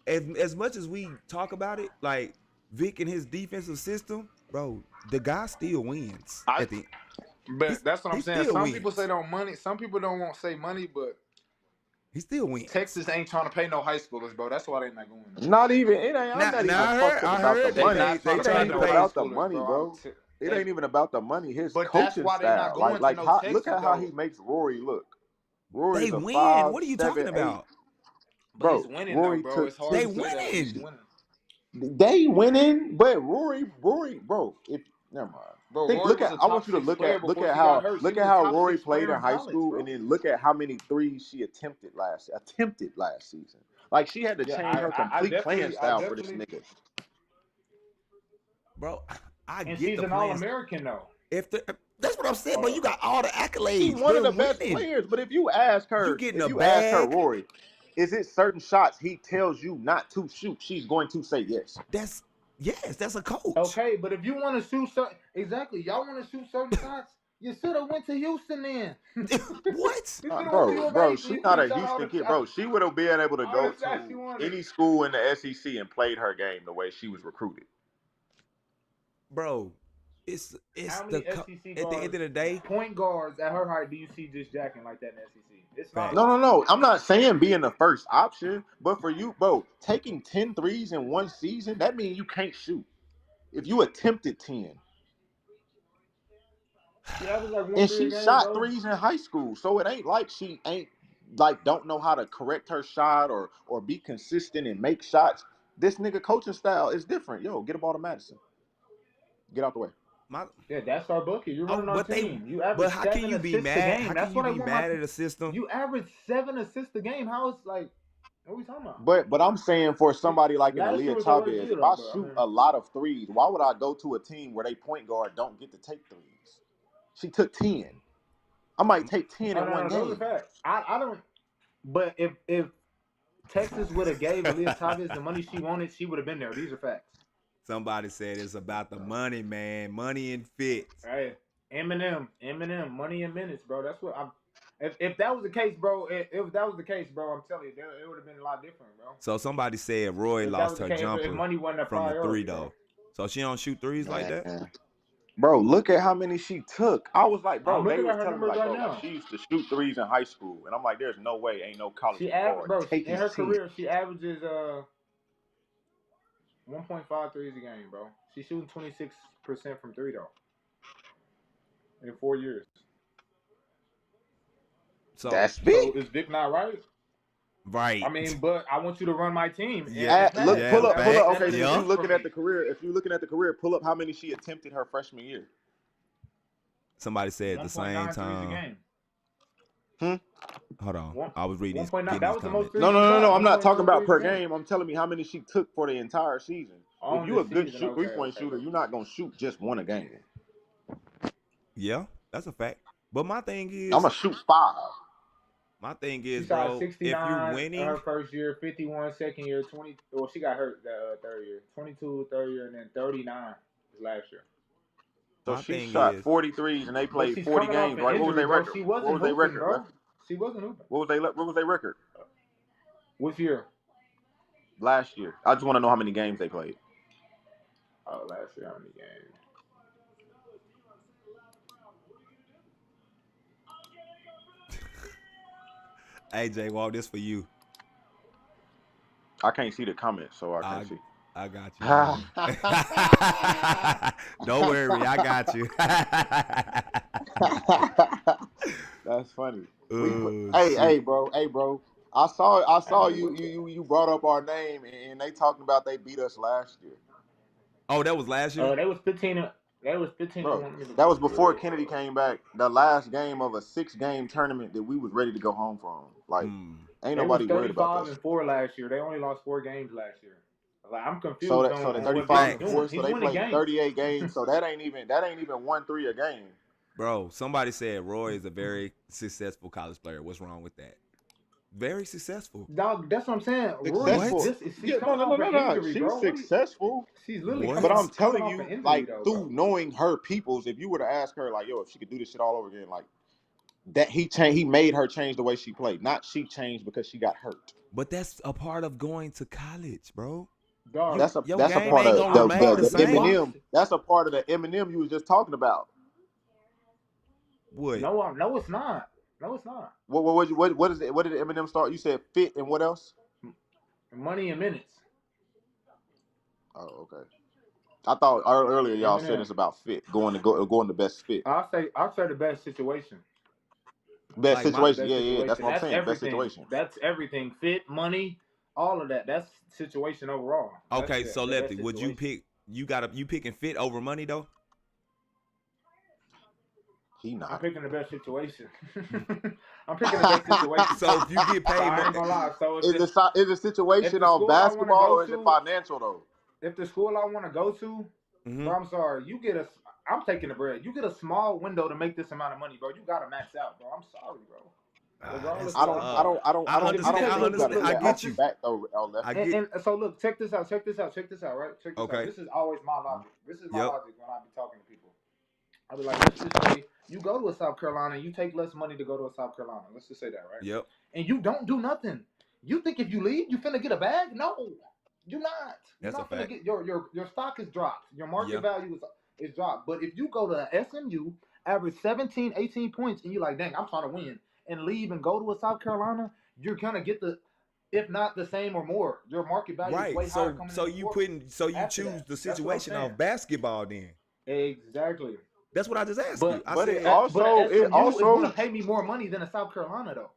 league. is, as much as we talk about it, like Vic and his defensive system, bro, the guy still wins at the end. But that's what I'm saying. still Some wins. people say don't money. Some people don't want to say money, but He still wins. Texas ain't trying to pay no high schoolers, bro. That's why they not going there. Not even. It ain't. I'm Now, not even now fucked up I about heard the They money. not trying they to It pay ain't trying to no even high pay. about the schoolers, money, bro. It ain't even about the money. His But that's coaching why they not style, going to like no how, Texas, look at how though. he makes Rory look. They Rory's a win. 5, What are you 7, talking 8. about? But he's Bro, winning though, Rory bro. took It's hard They to say that, but he's winning. winning. They winning, but Rory, bro. If never mind. Bro, Think, Rory was a I top want you to 6 player look before at she got how hurt. She was a top Rory 6 played player in in high college, school, bro. and then look at how many threes she attempted last season. Like she had to Yeah, change her I complete playing style for this definitely. nigga. Bro, I And get she's the an plans. All-American though. That's what I'm saying, but you got all the She's accolades. one of They're the best winning. players. But if you ask You her, getting a bag. Rory, is it certain shots he tells you not to shoot? She's going to say yes. That's a coach. Okay, but if you want to shoot y'all want to shoot certain shots. You should have went to Houston then. What? You should have went to U of Bro, H. she's You not could a have shot all Houston the kid, shots. bro. She would have been able to All go the shots to you wanted. any school in the SEC and played her game the way she was recruited. Bro, it's How the many SEC at the guards, end of the day. point guards at her height do you see just jacking like that in the SEC? It's not. Facts. No. I'm not saying being the first option, but for you, bro, taking 10 threes in one season, that means you can't shoot. If you attempted 10. She averaged like 1 And 3 a she game, shot bro. threes in high school. So it ain't like she ain't like don't know how to correct her shot or be consistent and make shots. This nigga coaching style is different. Yo, get a ball to Madison. Get out the way. Yeah, that's our bucket. You're running our team. You average How can 7 you be assists a mad? game. How That's can you what I be want mad at a system? You average 7 assists a game. How is like? What are we talking about? But I'm saying for somebody like an Last year Aaliyah was her worst Chavez, year, if I though, shoot bro. a lot of threes, why would I go to a team where they point guard don't get to take threes? She took 10. I might take 10 in one Those are game. facts. I don't. But if Texas would have gave Aaliyah Chavez the money she wanted, she would have been there. These are facts. Somebody said it's about the money, man. Money and fits. Hey, Eminem, money and minutes, bro. That's what I'm. If that was the case, bro, if that was the case, bro, I'm telling you, it would have been a lot different, bro. So somebody said Roy lost her jumper if money wasn't a from the priority, 3 though. bro. So she don't shoot threes like that. Bro, look at how many she took. I was like, bro, I'm they looking was at her telling me numbers like, right bro, now. she used to shoot threes in high school, and I'm like, there's no way, ain't no college She guard taking in her 10. career, she averages 1.5 threes a game, bro. She's shooting 26% from 3 though. In 4 years. So That's big. So is Vic not right? Right. I mean, but I want you to run my team. Yeah. Pull up. Okay, facts, so yeah. if you're looking at the career, pull up how many she attempted her freshman year. Somebody said at the same time. Hold on. I was reading. 1.9. That was the most. No. I'm not talking about per game. I'm telling me how many she took for the entire season. If you're a good three-point shooter, you're not gonna shoot just one a game. Yeah, that's a fact. But my thing is, I'm gonna shoot 5. My thing is, she shot bro, 69 if you're winning, her first year, 51 second year, 20. Well, she got hurt the third year, 22 third year, and then 39 last year. So she shot 43s and they played 40 games, right? What was their record? She wasn't hooping, bro. She wasn't hooping. What was their record? Which year? Last year. I just want to know how many games they played. Oh, last year, how many games? Hey, J-Walk, this for you. I can't see the comments, so I can't see. I got you. Don't worry, I got you. That's funny. Shit. Hey, bro. I saw you brought up our name, and they talking about they beat us last year. Oh, that was last year? They was 15. That was 15. Bro, that was before Kennedy came back. The last game of a 6-game tournament that we was ready to go home from. Like, ain't nobody worried about this. 35-4 last year. They only lost 4 games last year. Like, I'm confused So on the what 35 Ben's and 4, doing. so He's they winning played games. 38 games. So that ain't even 1-3 a game. Bro, somebody said Roy is a very successful college player. What's wrong with that? Very successful. Dog, that's what I'm saying. Successful. She's coming off an injury, She's bro. successful. She's literally What? coming, But I'm telling off you, an injury, like, though, through knowing her peoples, if you were to ask her, like, yo, if she could do this shit all over again, like, that he made her change the way she played. Not she changed because she got hurt. But that's a part of going to college, bro. Dog, That's a Your part game of ain't gonna remain the same. Eminem. That's a part of the Eminem you was just talking about. What? No, it's not. No, it's not. What is it? What did Eminem start? You said fit and what else? Money and minutes. Oh, okay. I thought earlier y'all Eminem. said it's about fit, going the best fit. I'll say the best situation. Best Like situation. Yeah. That's what I'm saying. Everything. Best situation. That's everything. Fit, money, all of that. That's situation overall. Okay, so Lefty, would you pick? You picking fit over money though? He not. I'm picking the best situation. I'm picking the best situation. So if you get paid, I ain't gonna lie. So is the situation on basketball or is it financial though? If the school I want to go to, bro, I'm sorry, I'm taking the bread. You get a small window to make this amount of money, bro. You gotta max out, bro. I'm sorry, bro. I understand. I get you. And so look, check this out, right? Check this out. This is always my logic. This is my logic when I be talking to people. I'll be like, let's just say you go to a South Carolina, you take less money to go to a South Carolina. Let's just say that, right? Yep. And you don't do nothing. You think if you leave, you finna get a bag? No, you're not. You're That's not a finna fact. get your stock is dropped. Your market value is dropped. But if you go to SMU, average 17, 18 points, and you're like, dang, I'm trying to win, and leave and go to a South Carolina, you're gonna get if not the same or more. Your market value is way higher. So you choose the situation of basketball then. Exactly. That's what I just asked you. But it also is going to pay me more money than a South Carolina though.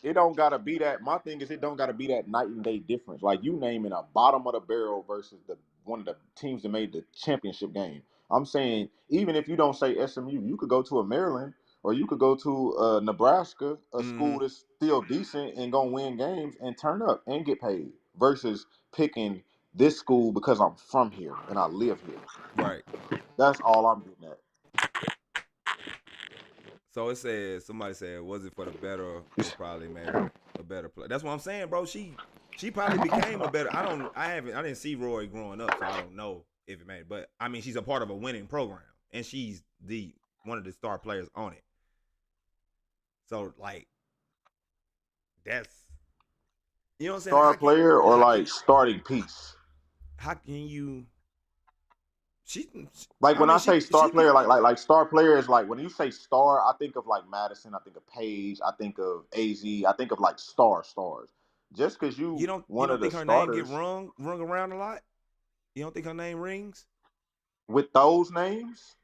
It don't gotta be that. My thing is, it don't gotta be that night and day difference. Like you naming a bottom of the barrel versus one of the teams that made the championship game. I'm saying even if you don't say SMU, you could go to a Maryland or you could go to Nebraska, a school that's still decent and gonna win games and turn up and get paid. Versus picking this school because I'm from here and I live here. Right. That's all I'm getting at. So it says, somebody said, was it for the better or probably maybe a better play? That's what I'm saying, bro. She probably became a better. I didn't see Roy growing up, so I don't know if it made. But I mean, she's a part of a winning program, and she's one of the star players on it. So like, that's you know what I'm saying. Star player or like starting piece. How can you? When I say star player, like star player is like when you say star, I think of like Madison, I think of Paige, I think of AZ, I think of like stars. Just because you don't think her name get rung around a lot? You don't think her name rings with those names?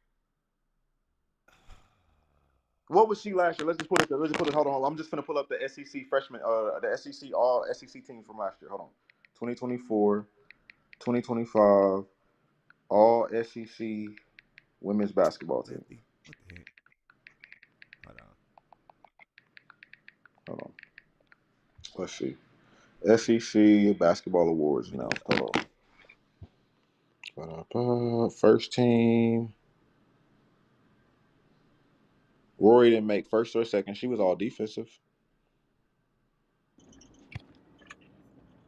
What was she last year? Let's just put it. Hold on. I'm just gonna pull up the SEC freshman, the SEC all SEC team from last year. Hold on. 2024, 2025. All SEC women's basketball team. What the heck? Hold on. Let's see. SEC basketball awards now. Hold on. First team. Rory didn't make first or second. She was all defensive.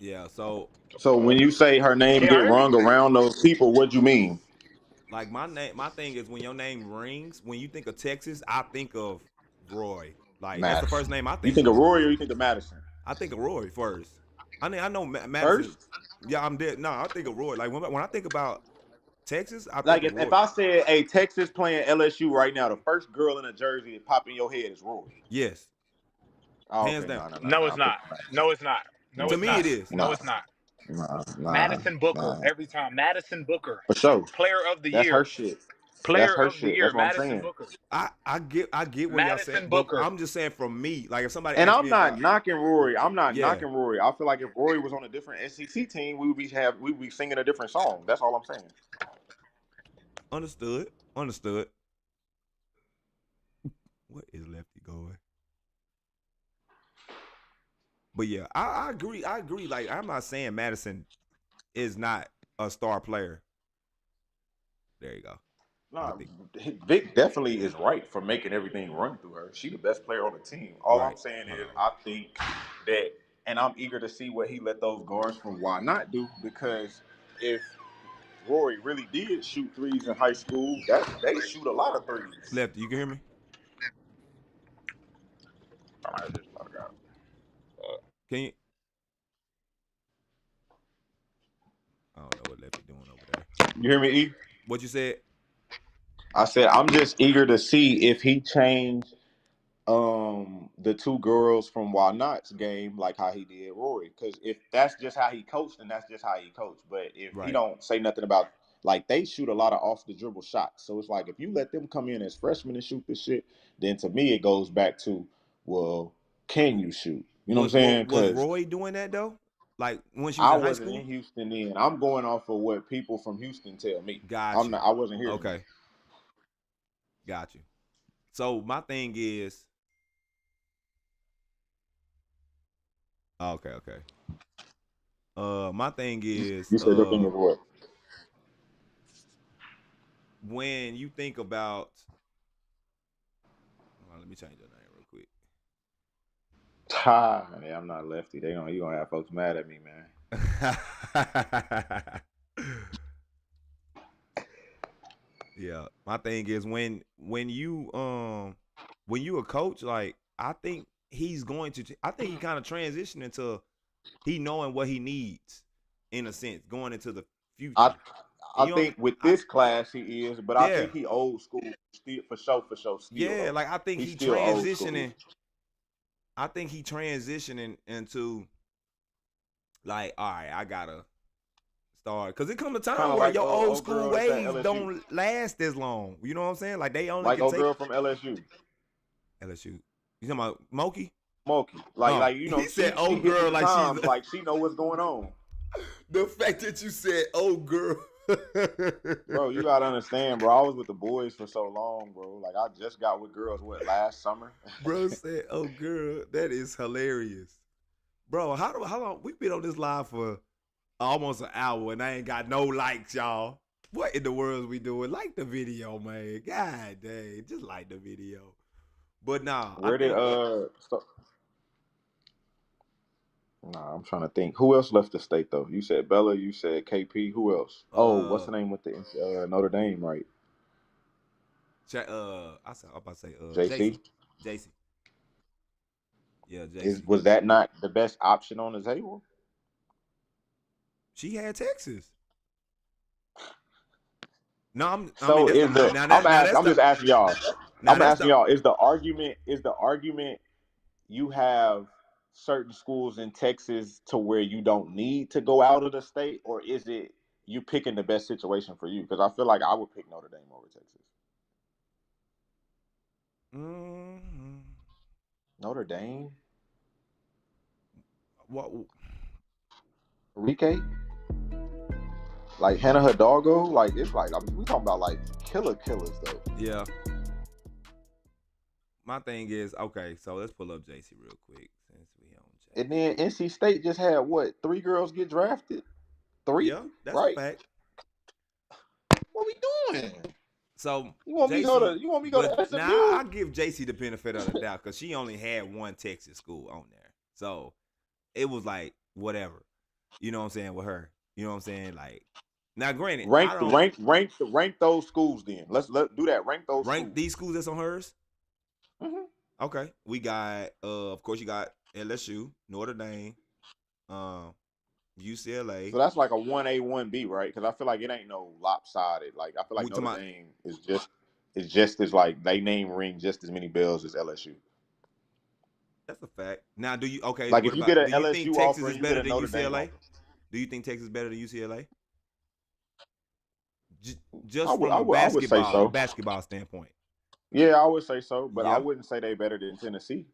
Yeah. So when you say her name get rung around those people, what do you mean? Like my thing is when your name rings, when you think of Texas, I think of Roy. Like Madison. That's the first name I think. You think of Roy or you think of Madison? I think of Roy first. I know Madison. First? Yeah, I'm dead. No, I think of Roy. Like when I think about Texas, I Like think if I said, "Hey, Texas playing LSU right now," the first girl in a jersey that pop in your head is Rory. yes, Oh, hands okay, down. No, it's I put not. No, it's not. No, To it's me, not. it is. No, nah, it's not. nah, Madison Booker nah. every time. Madison Booker, For sure, player of the that's her year. shit. That's Player her of the shit. year. That's what I'm Madison saying. Booker. I get what y'all saying, Madison but Booker. I'm just saying from me, like if somebody And asks I'm me not about, knocking Rory. I'm not yeah, knocking Rory. I feel like if Rory was on a different SEC team, we would be singing a different song. That's all I'm saying. understood. What is Lefty going? But yeah, I agree. Like I'm not saying Madison is not a star player. There you go. No, Vic definitely is right for making everything run through her. She the best player on the team. All Right. I'm saying is I think that, and I'm eager to see what he let those guards from Why Not do, because if Rory really did shoot threes in high school, they shoot a lot of threes. Lefty, you can hear me? I just log out. Can you? I don't know what Lefty doing over there. You hear me, E? What you said? I said I'm just eager to see if he changed the two girls from Why Not's game like how he did Rory. Because if that's just how he coached, then that's just how he coached. But if he Right. don't say nothing about, like, they shoot a lot of off the dribble shots. So it's like if you let them come in as freshmen and shoot this shit, then to me it goes back to, well, can you shoot? You know what I'm saying? Was Because Roy doing that though? Like when she was I in high wasn't school? in Houston then. I'm going off of what people from Houston tell me. Got you. I wasn't here. Okay. Got you. So my thing is, okay. My thing is, You said your thing is what? when you think about, let me change your name real quick. Yeah, I'm not lefty. You gonna have folks mad at me, man. Yeah, my thing is when you a coach, like I think he's going to. I think he kind of transitioned into he knowing what he needs in a sense going into the future. I think with this class he is, but I think he old school still for sure. Still, yeah, though. like I think he's he still transitioning. I think he transitioning into like, all right, I gotta start because it come a time kinda where like your old school ways LSU. don't last as long. You know what I'm saying? Like they only like can old take girl from LSU. LSU. You talking about Moki? Moki, like you know, he said she old hit girl the like times, she's like she know what's going on. The fact that you said old girl. Bro, you gotta understand, bro. I was with the boys for so long, bro. Like I just got with girls last summer. Bro said, "Oh, girl, that is hilarious." Bro, how long we've been on this live for almost an hour and I ain't got no likes, y'all. What in the world is we doing? Like the video, man. God dang, just like the video. But nah, Nah, I'm trying to think. Who else left the state though? You said Bella. You said KP. Who else? What's the name with the Notre Dame? Right. I'm about to say JC. JC. Yeah, JC. Was that not the best option on the table? She had Texas. No, I'm just asking y'all. I'm asking y'all. Is the argument you have certain schools in Texas to where you don't need to go out of the state, or is it you picking the best situation for you? Because I feel like I would pick Notre Dame over Texas. Mm-hmm. Notre Dame. What? Enrique? Like Hannah Hidalgo? Like it's like we talking about like killers though. Yeah. My thing is, okay, so let's pull up JC real quick since we on JC. And then NC State just had what? 3 girls get drafted? 3? Yeah, that's right? A fact. What we doing? So you want me to go to SMU? Now I give JC the benefit of the doubt because she only had one Texas school on there. So it was like whatever. You know what I'm saying with her. You know what I'm saying? Like now granted, rank those schools then. Let's do that. Rank these schools that's on hers? Mm-hmm. Okay. We got of course you got LSU, Notre Dame, UCLA. So that's like a 1A, 1B, right? Because I feel like it ain't no lopsided. Like I feel like Notre Dame is just as like they name ring just as many bells as LSU. That's a fact. Now, do you Like what if you get about? an Do you think LSU Texas offer is and you get better a than Notre Dame UCLA? offer, Do you think Texas is better than UCLA? I Just would from I a would I would say so. basketball standpoint. Yeah, I would say so, but I Yeah. wouldn't say they better than Tennessee.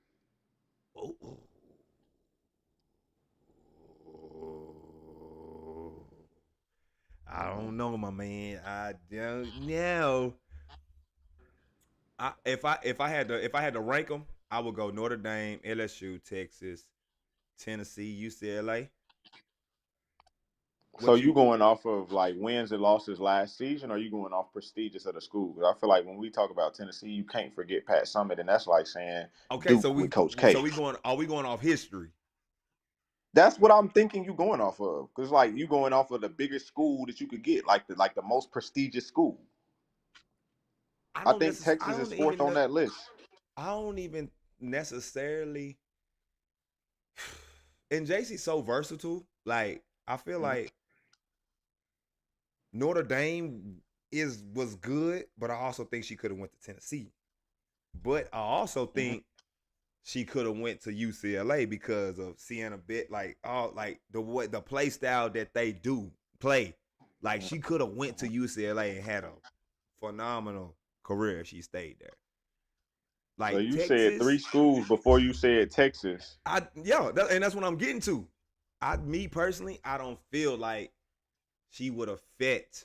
Oh. I don't know, my man. I don't know. If I had to rank them, I would go Notre Dame, LSU, Texas, Tennessee, UCLA. So you going off of like wins and losses last season, or you going off prestigious of the school? Because I feel like when we talk about Tennessee, you can't forget Pat Summitt, and that's like saying Okay, Duke with Coach K. Are we going off history? That's what I'm thinking you going off of. Because like you going off of the biggest school that you could get, like the most prestigious school. I think Texas is fourth on that list. I don't even necessarily. And JC's so versatile. Like I feel like Notre Dame was good, but I also think she could have went to Tennessee. But I also think she could have went to UCLA because of seeing a bit like the play style that they do play. Like she could have went to UCLA and had a phenomenal career if she stayed there. Like so you Texas, said 3 schools before you said Texas. and that's what I'm getting to. Me personally, I don't feel like she would affect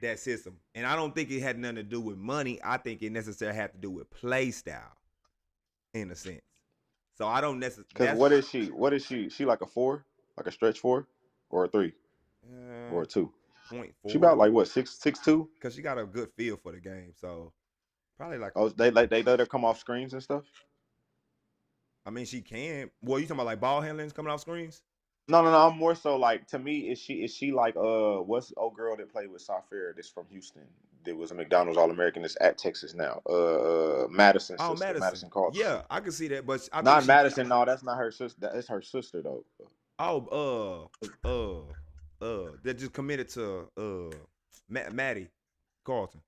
that system, and I don't think it had nothing to do with money. I think it necessarily had to do with play style, in a sense. So I don't necessarily. Because what is she? What is she? She like a 4, like a stretch 4, or a 3, or a 2? 0.4. She about like what 6'2"? Because she got a good feel for the game, so probably like. Oh, they let her come off screens and stuff. I mean, she can. Well, you talking about like ball handlings coming off screens? No. I'm more so like, to me, is she like what's the old girl that played with Safair that's from Houston? That was a McDonald's All-American that's at Texas now. Madison's sister, Madison Carlson. Yeah, I can see that, but I not think Madison. No, that's not her sister. That's her sister though. That just committed to Maddie Carlton.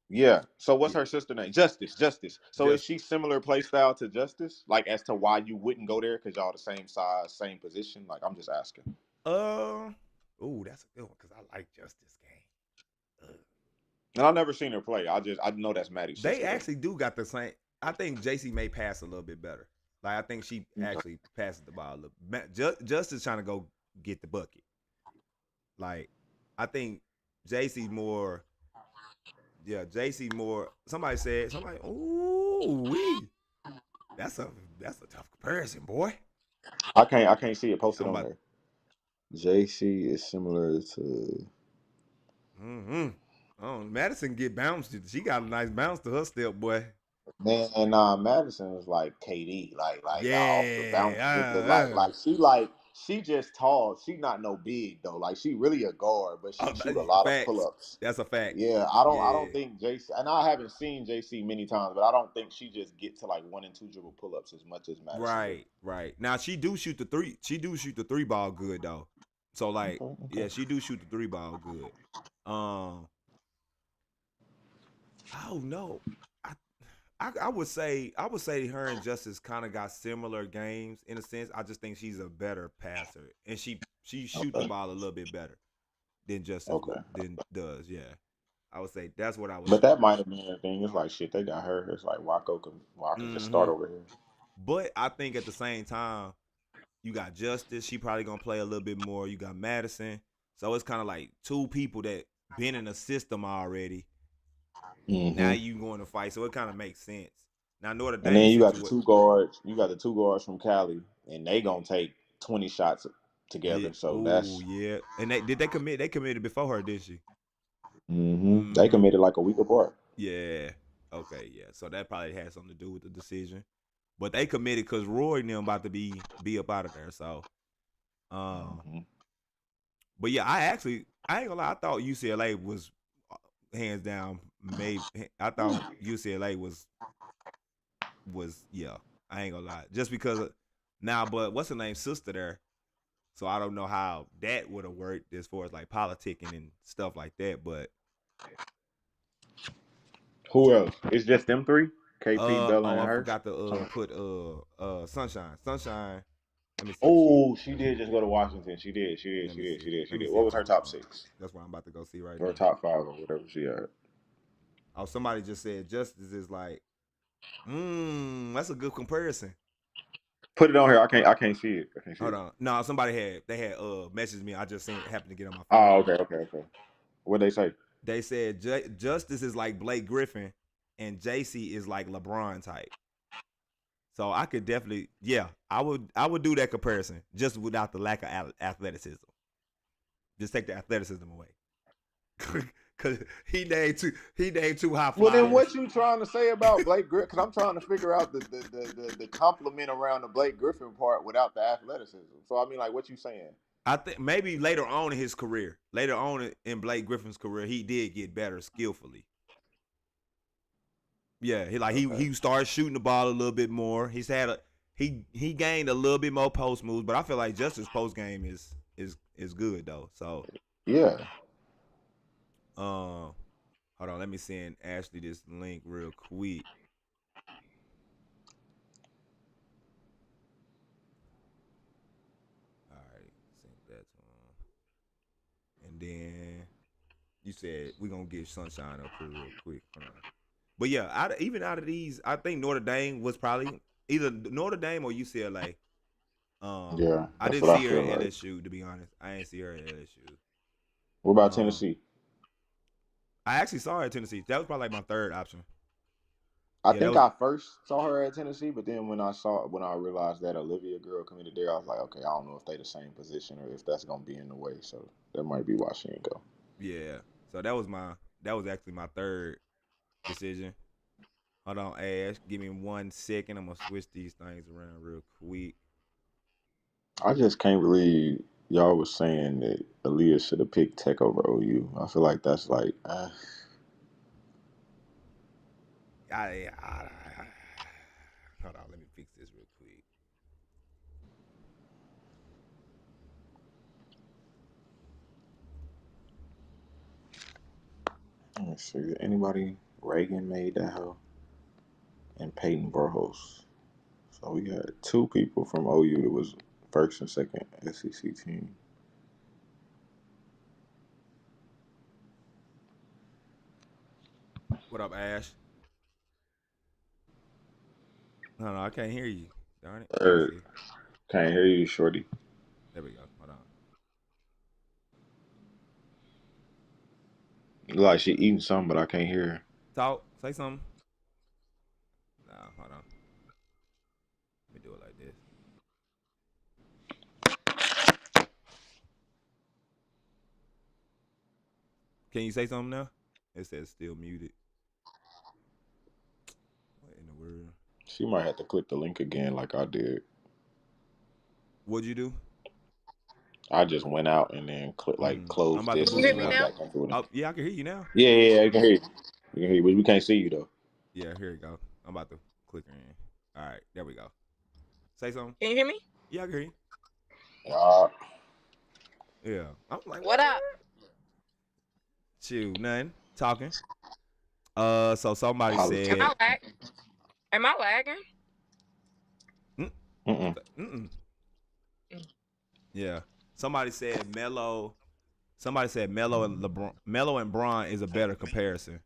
Yeah. So what's her sister name? Justice. So is she similar play style to Justice? Like as to why you wouldn't go there because y'all the same size, same position? Like I'm just asking. That's a good one because I like Justice game. And I've never seen her play. I know that's Maddie's sister. They actually do got the same. I think JC may pass a little bit better. Like I think she actually passes the ball a little. Justice trying to go get the bucket. Like I think JC more. Yeah, JC more. Somebody, that's a tough comparison, boy. I can't see it posted on there. JC is similar to. Oh, Madison get bounced. She got a nice bounce to her step, boy. Man, Madison is like KD, like off the bounce. She just tall. She not no big though. Like she really a guard, but she shoot a lot of pull-ups. That's a fact. Yeah, I don't think JC, and I haven't seen JC many times, but I don't think she just get to like 1 and 2 dribble pull-ups as much as Madison. Right. Now she do shoot the 3. She do shoot the 3 ball good though. So like, yeah, she do shoot the 3 ball good. I don't know. I would say her and Justice kind of got similar games in a sense. I just think she's a better passer, and she shoot the ball a little bit better than Justice does. Yeah, I would say that's what I would. But that might have been the thing. It's like shit. They got her. It's like Wacko can just start over here. But I think at the same time, you got Justice. She probably gonna play a little bit more. You got Madison. So it's kind of like 2 people that been in the system already. Now you going to fight, so it kind of makes sense. Now Notre Dame, and then you got the 2 guards. You got the 2 guards from Cali, and they gonna take 20 shots together. So that's And they commit? They committed before her, did she? They committed like a week apart. Yeah. Okay. Yeah. So that probably had something to do with the decision, but they committed because Roy and them about to be up out of there. So, but yeah, I ain't gonna lie. I thought UCLA was hands down. I thought UCLA was I ain't gonna lie. Just because now, but what's her name? Sister there. So I don't know how that would have worked as far as like politicking and stuff like that. But who else? It's just them three. KP, Bella, and I her. forgot to put Sunshine. Sunshine. Let me see if Oh, she did just go to Washington. She did. let me see. Let me see What if was her top 6? that's what I'm about to go see right Or now. top 5 or whatever she had. Oh, somebody just said justice is like, that's a good comparison. Put it on here. I can't see it. Hold on. No, somebody had messaged me. I just seen it happen to get on my Oh, phone. okay. What'd they say? They said justice is like Blake Griffin and JC is like LeBron type. So I could definitely, I would do that comparison just without the lack of athleticism. Just take the athleticism away. Cause he named two high flyers. Well, then what you trying to say about Blake Griffin? Because I'm trying to figure out the compliment around the Blake Griffin part without the athleticism. So I mean, like, what you saying? I think maybe later on in his career, later on in Blake Griffin's career, he did get better skillfully. Yeah, he started shooting the ball a little bit more. He gained a little bit more post moves, but I feel like Justice's post game is good though. So yeah. Hold on, let me send Ashley this link real quick. All right, send that to him. And then you said we're gonna get Sunshine up here real quick. Hold on. But yeah, even out of these, I think Notre Dame was probably either Notre Dame or UCLA. Yeah, I didn't see her at LSU, to be honest. I didn't see her at LSU. What about Tennessee? I actually saw her at Tennessee. That was probably like my third option. I think I first saw her at Tennessee, but then when I realized that Olivia girl committed there, I was like, okay, I don't know if they the same position or if that's gonna be in the way. So that might be why she didn't go. Yeah. So that was actually my third decision. Hold on, Ash. Give me 1 second. I'm gonna switch these things around real quick. I just can't believe y'all was saying that Aaliyah should have picked Tech over OU. I feel like that's like. Hold on, let me fix this real quick. Let's see. Anybody? Reagan made that hoe, and Peyton Burhouse. So we had 2 people from OU that was first and second SEC team. What up, Ash? No, I can't hear you. Darn it. Can't hear you, shorty. There we go. Hold on. Like she eating something, but I can't hear her. Talk. Say something. No, hold on. Let me do it like this. Can you say something now? It says still muted. What in the world? She might have to click the link again like I did. What'd you do? I just went out and then closed I'm about this. to boost you now? Oh, yeah, I can hear you now. Yeah, I can hear you. I can hear you, but we can't see you though. Yeah, here you go. I'm about to click her in. All right, there we go. Say something. Can you hear me? Yeah, I can hear you. Yeah. I'm like, what up? Chill, nothing. Talking. So somebody said. Am I lagging? Yeah. Somebody said Melo. Somebody said Melo and LeBron. Melo and Bron is a better comparison.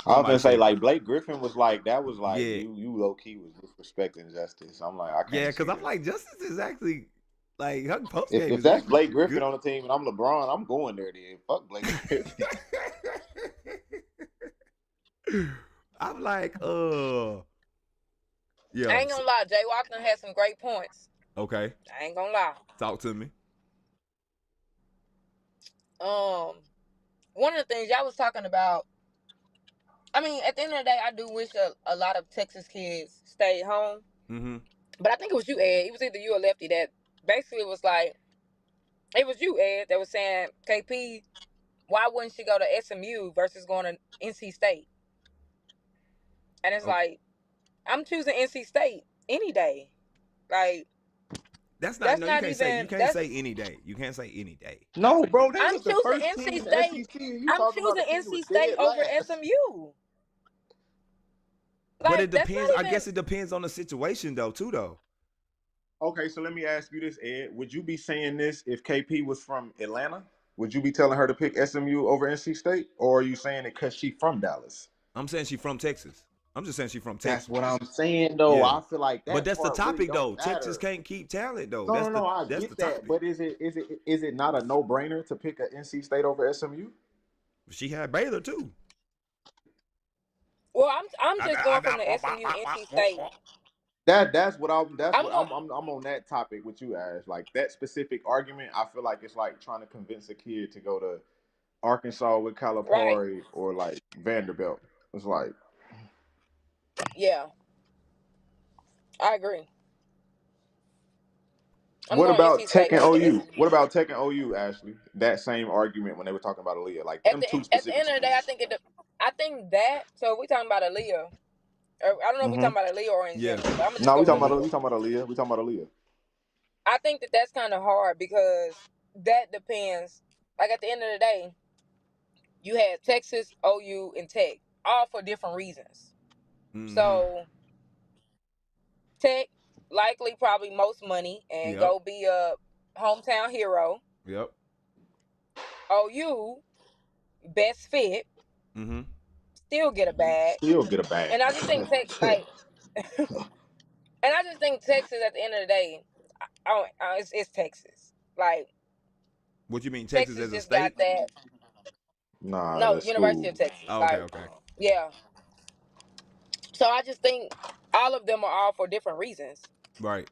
I was gonna say like Blake Griffin was like that was like you low key was disrespecting Justice. I'm like I can't. Yeah, because I'm like Justice is actually like her post game. If that's Blake Griffin on the team and I'm LeBron, I'm going there then. Fuck Blake Griffin. I'm like, yeah. I ain't gonna lie, Jay Walker had some great points. Okay. I ain't gonna lie. Talk to me. One of the things y'all was talking about. I mean, at the end of the day, I do wish a lot of Texas kids stayed home. Mm-hmm. But I think it was you, Ed. It was either you or Lefty that basically was like, it was you, Ed, that was saying, KP, why wouldn't she go to SMU versus going to NC State? And it's like, I'm choosing NC State any day. Like, That's not. That's No, you not can't say. You even. can't That's. say any day. You can't say any day. No, bro, they I'm was the choosing first team NC in the State. SEC, and you I'm talking about choosing a team that was NC State dead over last. SMU. But it Like that's depends. not I even. guess it depends on the situation, though. Too, though. Okay, so let me ask you this, Ed. Would you be saying this if KP was from Atlanta? Would you be telling her to pick SMU over NC State, or are you saying it because she from Dallas? I'm saying she's from Texas. I'm just saying she's from That's Texas. what I'm saying, though. Yeah. I feel like But that that's the part really topic, though. don't Texas matter. can't keep talent, though. No, no, no. I That's the get that, topic. but is it not a no brainer to pick a NC State over SMU? She had Baylor too. Well, I'm just going from the SMU NC State. That's what I'm. That's I'm what going. I'm on that topic with you, Ash. Like that specific argument, I feel like it's like trying to convince a kid to go to Arkansas with Right. Calipari or like Vanderbilt. It's like, Yeah, I agree. I'm what going about NC Tech State and over the OU? SMU. What about Tech and OU, Ashley? That same argument when they were talking about Aaliyah, like them two At the specific end of the day, schools. I think that. So if we talking about Aaliyah, or I don't know if we Mm-hmm. talking about Aaliyah or in Yeah. general, but I'm gonna just No, go we with talking about Aaliyah. we talking about Aaliyah. We talking about Aaliyah. I think that that's kind of hard because that depends. Like at the end of the day, you had Texas, OU, and Tech, all for different reasons. Mm-hmm. So Tech likely probably most money and Yep. go be a hometown hero. Yep. OU best fit, Mm-hmm. still get a bag. Still get a bag. And I just think Tech like, and I just think Texas at the end of the day, it's Texas. Like What you mean, Texas Texas as a just got state? that. Nah, No, the University school. of Texas. Oh, okay, Like okay. yeah. So I just think all of them are all for different reasons. Right.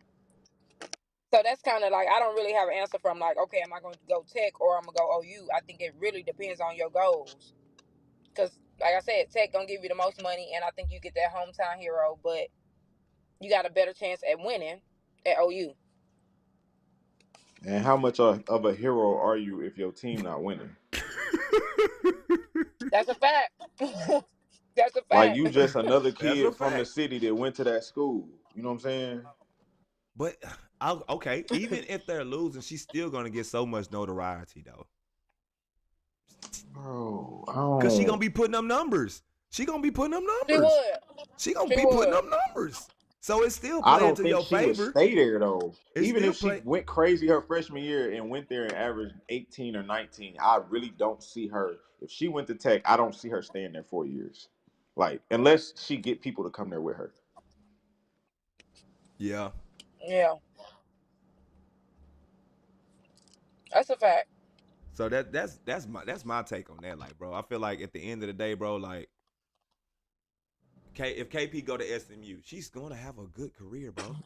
So that's kind of like I don't really have an answer from like, okay, am I going to go Tech or I'm gonna go OU? I think it really depends on your goals. Cause like I said, Tech gonna give you the most money, and I think you get that hometown hero, but you got a better chance at winning at OU. And how much of a hero are you if your team not winning? That's a fact. That's a Like fact. you just another That's a kid from the fact. city that went to that school. You know what I'm saying? But okay, even if they're losing, she's still gonna get so much notoriety though. Bro, I Cause she gonna don't. be putting up numbers. She gonna be putting up She numbers. would. She gonna She be putting would. up numbers. So it's still I playing don't to think your she would favor. stay there though. It's Even still if she play. went crazy her freshman year and went there and averaged 18 or 19, I really don't see her. If she went to Tech, I don't see her staying there 4 years. Like unless she get people to come there with her. Yeah. Yeah. That's a fact. So that's my take on that. Like, bro, I feel like at the end of the day, bro, like, if KP go to SMU, she's gonna have a good career, bro.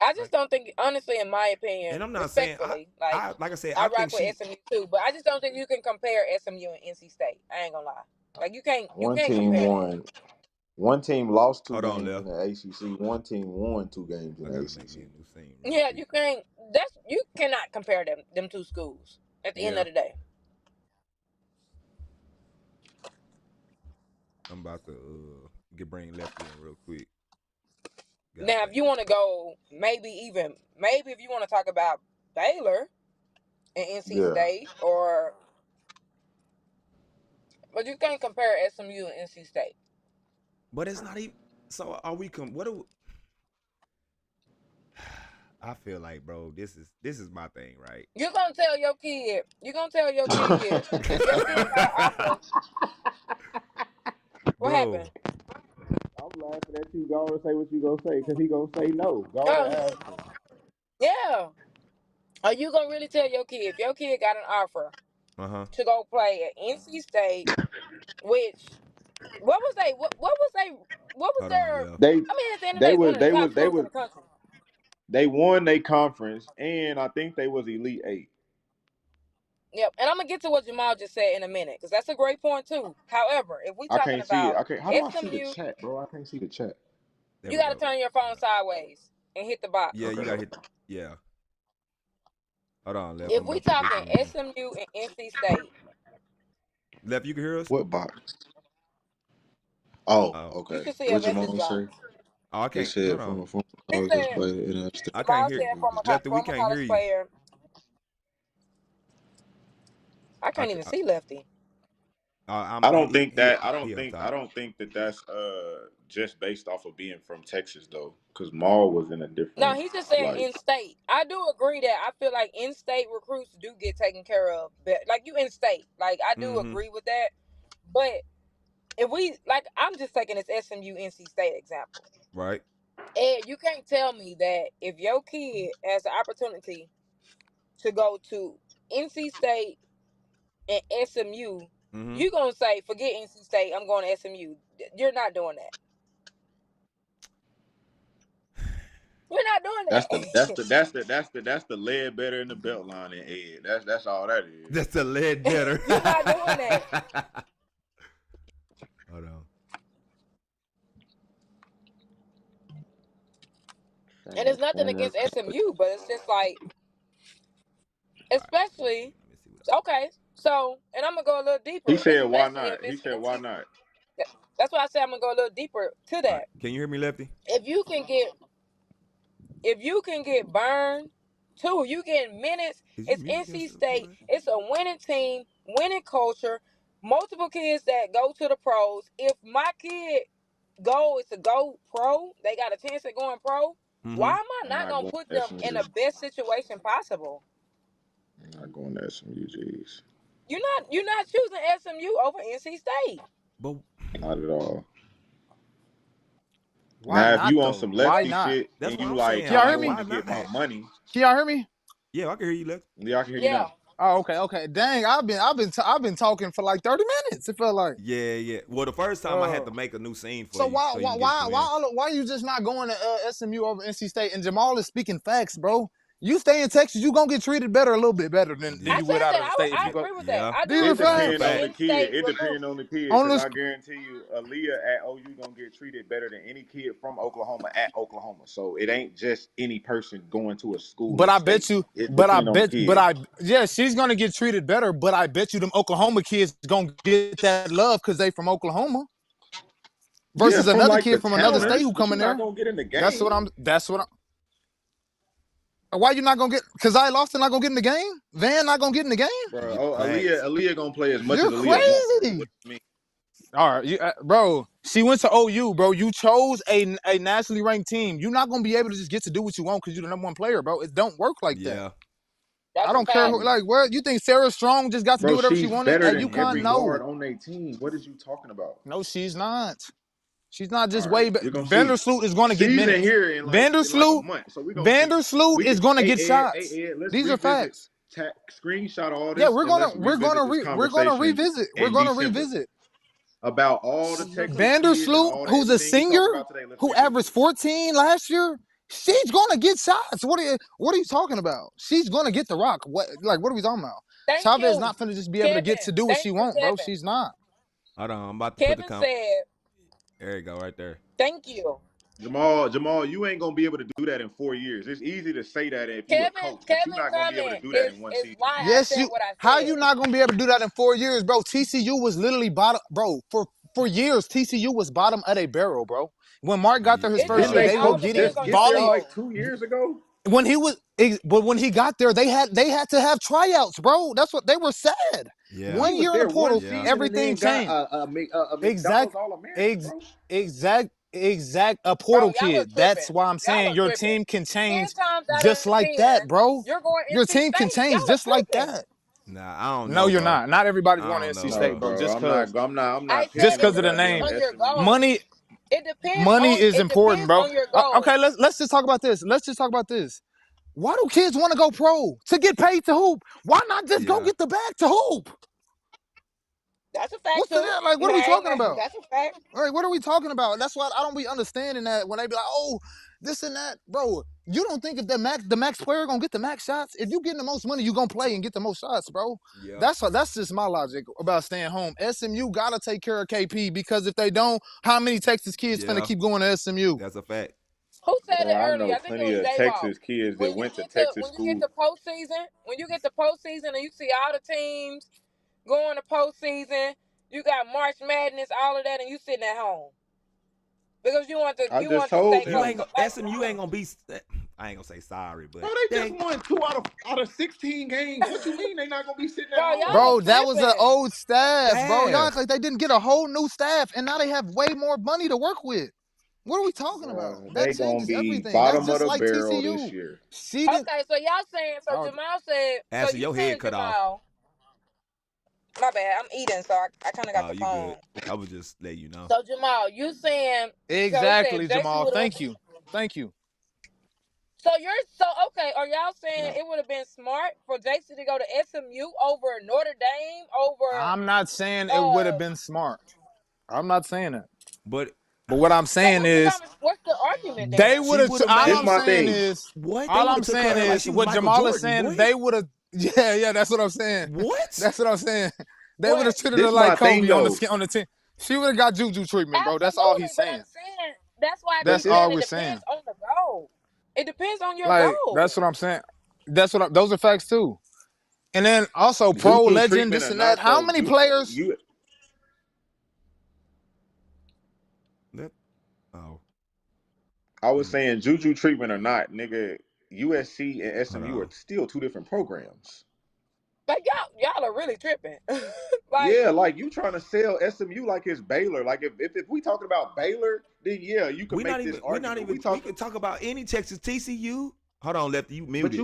I just Like, don't think, honestly, in my opinion, and I'm not saying respectfully, like like I said, I I rock think with she. SMU too, but I just don't think you can compare SMU and NC State. I ain't gonna lie. Like you One can't team compare that. won. One team lost two Hold on, games in left. the ACC. One team won 2 games in I the gotta make ACC. me a new scene real Yeah, quick. you can't. You cannot compare them two schools. At the end Yeah, of the day. I'm about to get bring left in real quick. God Now, if damn. you want to go, maybe if you want to talk about Baylor and NC Yeah. State, but you can't compare SMU and NC State. But it's not even. So are we? What do? I feel like, bro, this is my thing, right? You're gonna tell your kid. You're gonna tell your kid if your kid got an offer. What Bro, happened? I'm laughing at you. Go and say what you gonna say, cause he gonna say no. Go and Oh, ask him. yeah. Are you gonna really tell your kid if your kid got an offer to go play at NC State, which what was they what was hold on, their left. They I mean at the end of the day they it's one was of the they top was they schools in was the country. they won their conference, and I think they was Elite Eight. Yep. And I'm gonna get to what Jamal just said in a minute, because that's a great point too. However, if we I talking can't see it. about I can't. How do I see the SMU, chat, bro? I can't see the chat. There you we gotta go. turn your phone sideways and hit the box. Yeah, you Okay. gotta hit. Yeah. Hold on, left. If I'm we about to get talking you in. SMU and NC State, Left, you can hear us? What box? Oh, Oh, you okay. should see a What message Jamal drop. say? Oh, I They can't. said Hold from on. a former He college said, player in United States. I can't Jamal hear. said from Lefty, we from a can't hear college you. player. I can't even see Lefty. I don't think that. I He don't up think. I top. don't think that that's just based off of being from Texas though, because Maul was in a No, different he's just saying like. in state. I do agree that I feel like in state recruits do get taken care of. But like you in state, like I do Mm-hmm. agree with that. But if we like, I'm just taking this SMU NC State example. Right. Ed, you can't tell me that if your kid has the opportunity to go to NC State and SMU, Mm-hmm. you gonna say, forget NC State, I'm going to SMU. You're not doing that. You're not doing that. That's the lead better in the belt line in Ed. That's all that is. That's a lead better. You're not doing that. Hold on. And it's nothing against SMU, but it's just like, especially, Let me see what okay, so, and I'm gonna go a little deeper, He said, "Why especially if not?" He it's said, "Why NC. not?" That's why I said I'm gonna go a little deeper to All right. that. Can you hear me, Lefty? If you can get burned, too, you get minutes. Is your It's music NC still State. playing? It's a winning team, winning culture. Multiple kids that go to the pros. If my kid goal is to go pro, they got a chance at going pro. Why Mm-hmm. am I I'm not not gonna going put to them in SMU. the best situation possible? I'm not going to SMU. Jeez, You're not choosing SMU over NC State. But not at all. Why Now, if not you on though? some Why lefty not? shit that's and what you I'm like, saying. Can y'all I hear Like, me? want why to get my not? money, Can y'all hear me? Yeah, I can hear you, Lefty. yeah, I can hear you Yeah. now. Oh, okay. Dang, I've been talking for like 30 minutes. It felt like. Yeah. Well, the first time I had to make a new scene for So you so you can get you in. why you just not going to SMU over NC State? And Jamal is speaking facts, bro. You stay in Texas, you gonna get treated better, a little bit better than I Yeah. you would said out that. of the state if I you go. agree with that. Yeah. I do These are It agree facts. with depends the on the kid. in-state It recruit. depends on the kid. On Because this, I guarantee you, Aaliyah at OU gonna get treated better than any kid from Oklahoma at Oklahoma. So it ain't just any person going to a school but in I state. bet you, It but I depends on the bet, kid. yeah, she's gonna get treated better. But I bet you them Oklahoma kids gonna get that love because they from Oklahoma Yeah, versus from another like the kid from another state towners, who but come in you're not there. gonna get in the That's what game. Why you not gonna get? Because I lost and not gonna get in the game. Van not gonna get in the game. Bro, Yeah, oh, facts. Aaliyah gonna play as much You're as Aaliyah want to. crazy. What do you mean? All right, bro. She went to OU, bro. You chose a nationally ranked team. You're not gonna be able to just get to do what you want because you're the number one player, bro. It don't work like that. Yeah. I That's a don't care fact. who. Like, what you think? Sarah Strong just got to do Bro, whatever she she's wanted better at than UConn? every No, guard on their team. What is you talking about? no, she's not. She's not just All right, way. you're gonna see. Vandersloot is going to get Season minutes. here in like a month, so we're gonna see. Vandersloot We is can. going to Hey get Ed, shots. let's These are revisit. facts. Screenshot all Yeah, this and let's revisit this we're gonna conversation revisit. We're in gonna December revisit. about all the Texas kids and Vandersloot, all the who's a everything we senior, talked about today. Let's who revisit averaged it. 14 last year, she's gonna get shots. What are you talking about? She's gonna get the rock. What are we talking about? Thank Chavez you, not finna just be able to get to Kevin. do what Thank she you, want, bro. Kevin. She's not. Hold on. I'm about to put the Kevin count. said, There you go, right there. thank you. Jamal, you ain't gonna be able to do that in 4 years. It's easy to say that if you a coach, but you're Kevin not gonna be able to comment do that in one is season. why I Yes, said you. what I How you said. not gonna be able to do that in 4 years, bro? TCU was literally bottom, bro. For years, TCU was bottom of a barrel, bro. When Mark got there his It first Didn't year, they it they were all coach getting depends just on your get there volley. like goals. 2 years ago? But when he got there, they had to have tryouts, bro. That's what they were sad. Yeah. 1 He was year in the there one portal, Yeah. season and everything then got changed. a Exact, McDonald's All American, ex, bro. exact. A Bro, portal y'all are kid. That's tripping. why I'm Y'all saying are your tripping. team can 10 change times out just of like that, 10, bro. you're going Your NC team can State. change Y'all are just like tripping. that. Nah, I don't No, know, you're bro. not. Not everybody's I going to don't NC know, No, State, bro. bro. bro. Just cause I'm I not said just picking it because of the depends name. goddamn on your SMU. goals. Money It depends money is important, bro. on your Okay, goals. let's just talk about this. Why do kids want to go pro? To get paid to hoop. Why not just go Yeah. get the bag to hoop? That's a fact What's the too. that? Like, what are we talking about? That's a fact. All right, what are we talking about? That's why I don't be understanding that when they be like, oh, this and that. Bro, you don't think if the max player gonna get the max shots? If you getting the most money, you gonna play and get the most shots, bro. Yeah. That's just my logic about staying home. SMU gotta take care of KP because if they don't, how many Texas kids finna keep going to SMU? That's a fact. Who said Bro, it I earlier? know I think it plenty was of J-Walk. Texas kids that went to Texas When you get school. the postseason and you see all the teams going to postseason, you got March Madness, all of that, and you sitting at home. Because you want to I you just want to told stay You close them. ain't to gonna Baton SMU ain't Rouge. gonna be. I ain't gonna say sorry, but Bro, they just won 2 out of 16 games. What you mean they not gonna be sitting at Bro, home? y'all Bro, that was an tripping. old staff, bro. Y'all act staff. like they didn't get a whole new staff, and now they have way more money to work with. What are we talking about? That They gonna changes be everything. That's bottom of just the like barrel this TCU. year. She didn't. Okay, so y'all saying so Oh, Jamal said so Ashley, you your head saying cut off. Jamal. My bad, I'm eating, so I kinda got Oh, the you good. phone. I was just letting you know. So Jamal, you saying so he said exactly, Jason Jamal. would have Thank you. Thank you. so you're so okay, are y'all saying it would have been smart for Jason to go to SMU over Notre Dame over I'm not saying it would have uh been smart. I'm not saying that. But But what I'm so saying is what's the argument they then? would she have. would have All This made I'm my saying thing. is. what? They All would I'm have took saying her like is she was what Michael Jamal is Jordan, saying. boy. They would have. Yeah, that's what I'm saying. What? That's what I'm saying. They would have What? treated her This like my thing Kobe on though. the team. She would have got juju treatment, bro. That's all Absolutely, he's but saying. I'm saying that's why I But That's keep this saying all it we're saying. depends on the goal. It depends on your Like that's goal. what I'm saying. Those are facts too. And then also pro juju legend, treatment this or and that. not How though, many players? Oh, I was saying juju treatment or not, nigga. USC and hold SMU are on. still 2 different programs. Like y'all are really tripping. Like Yeah, like you trying to sell SMU like it's Baylor. Like if we talking about Baylor, then yeah, you can We not make this even. We not argument. We even. We talking, can talk about any Texas TCU. Hold on, Lefty. You but muted.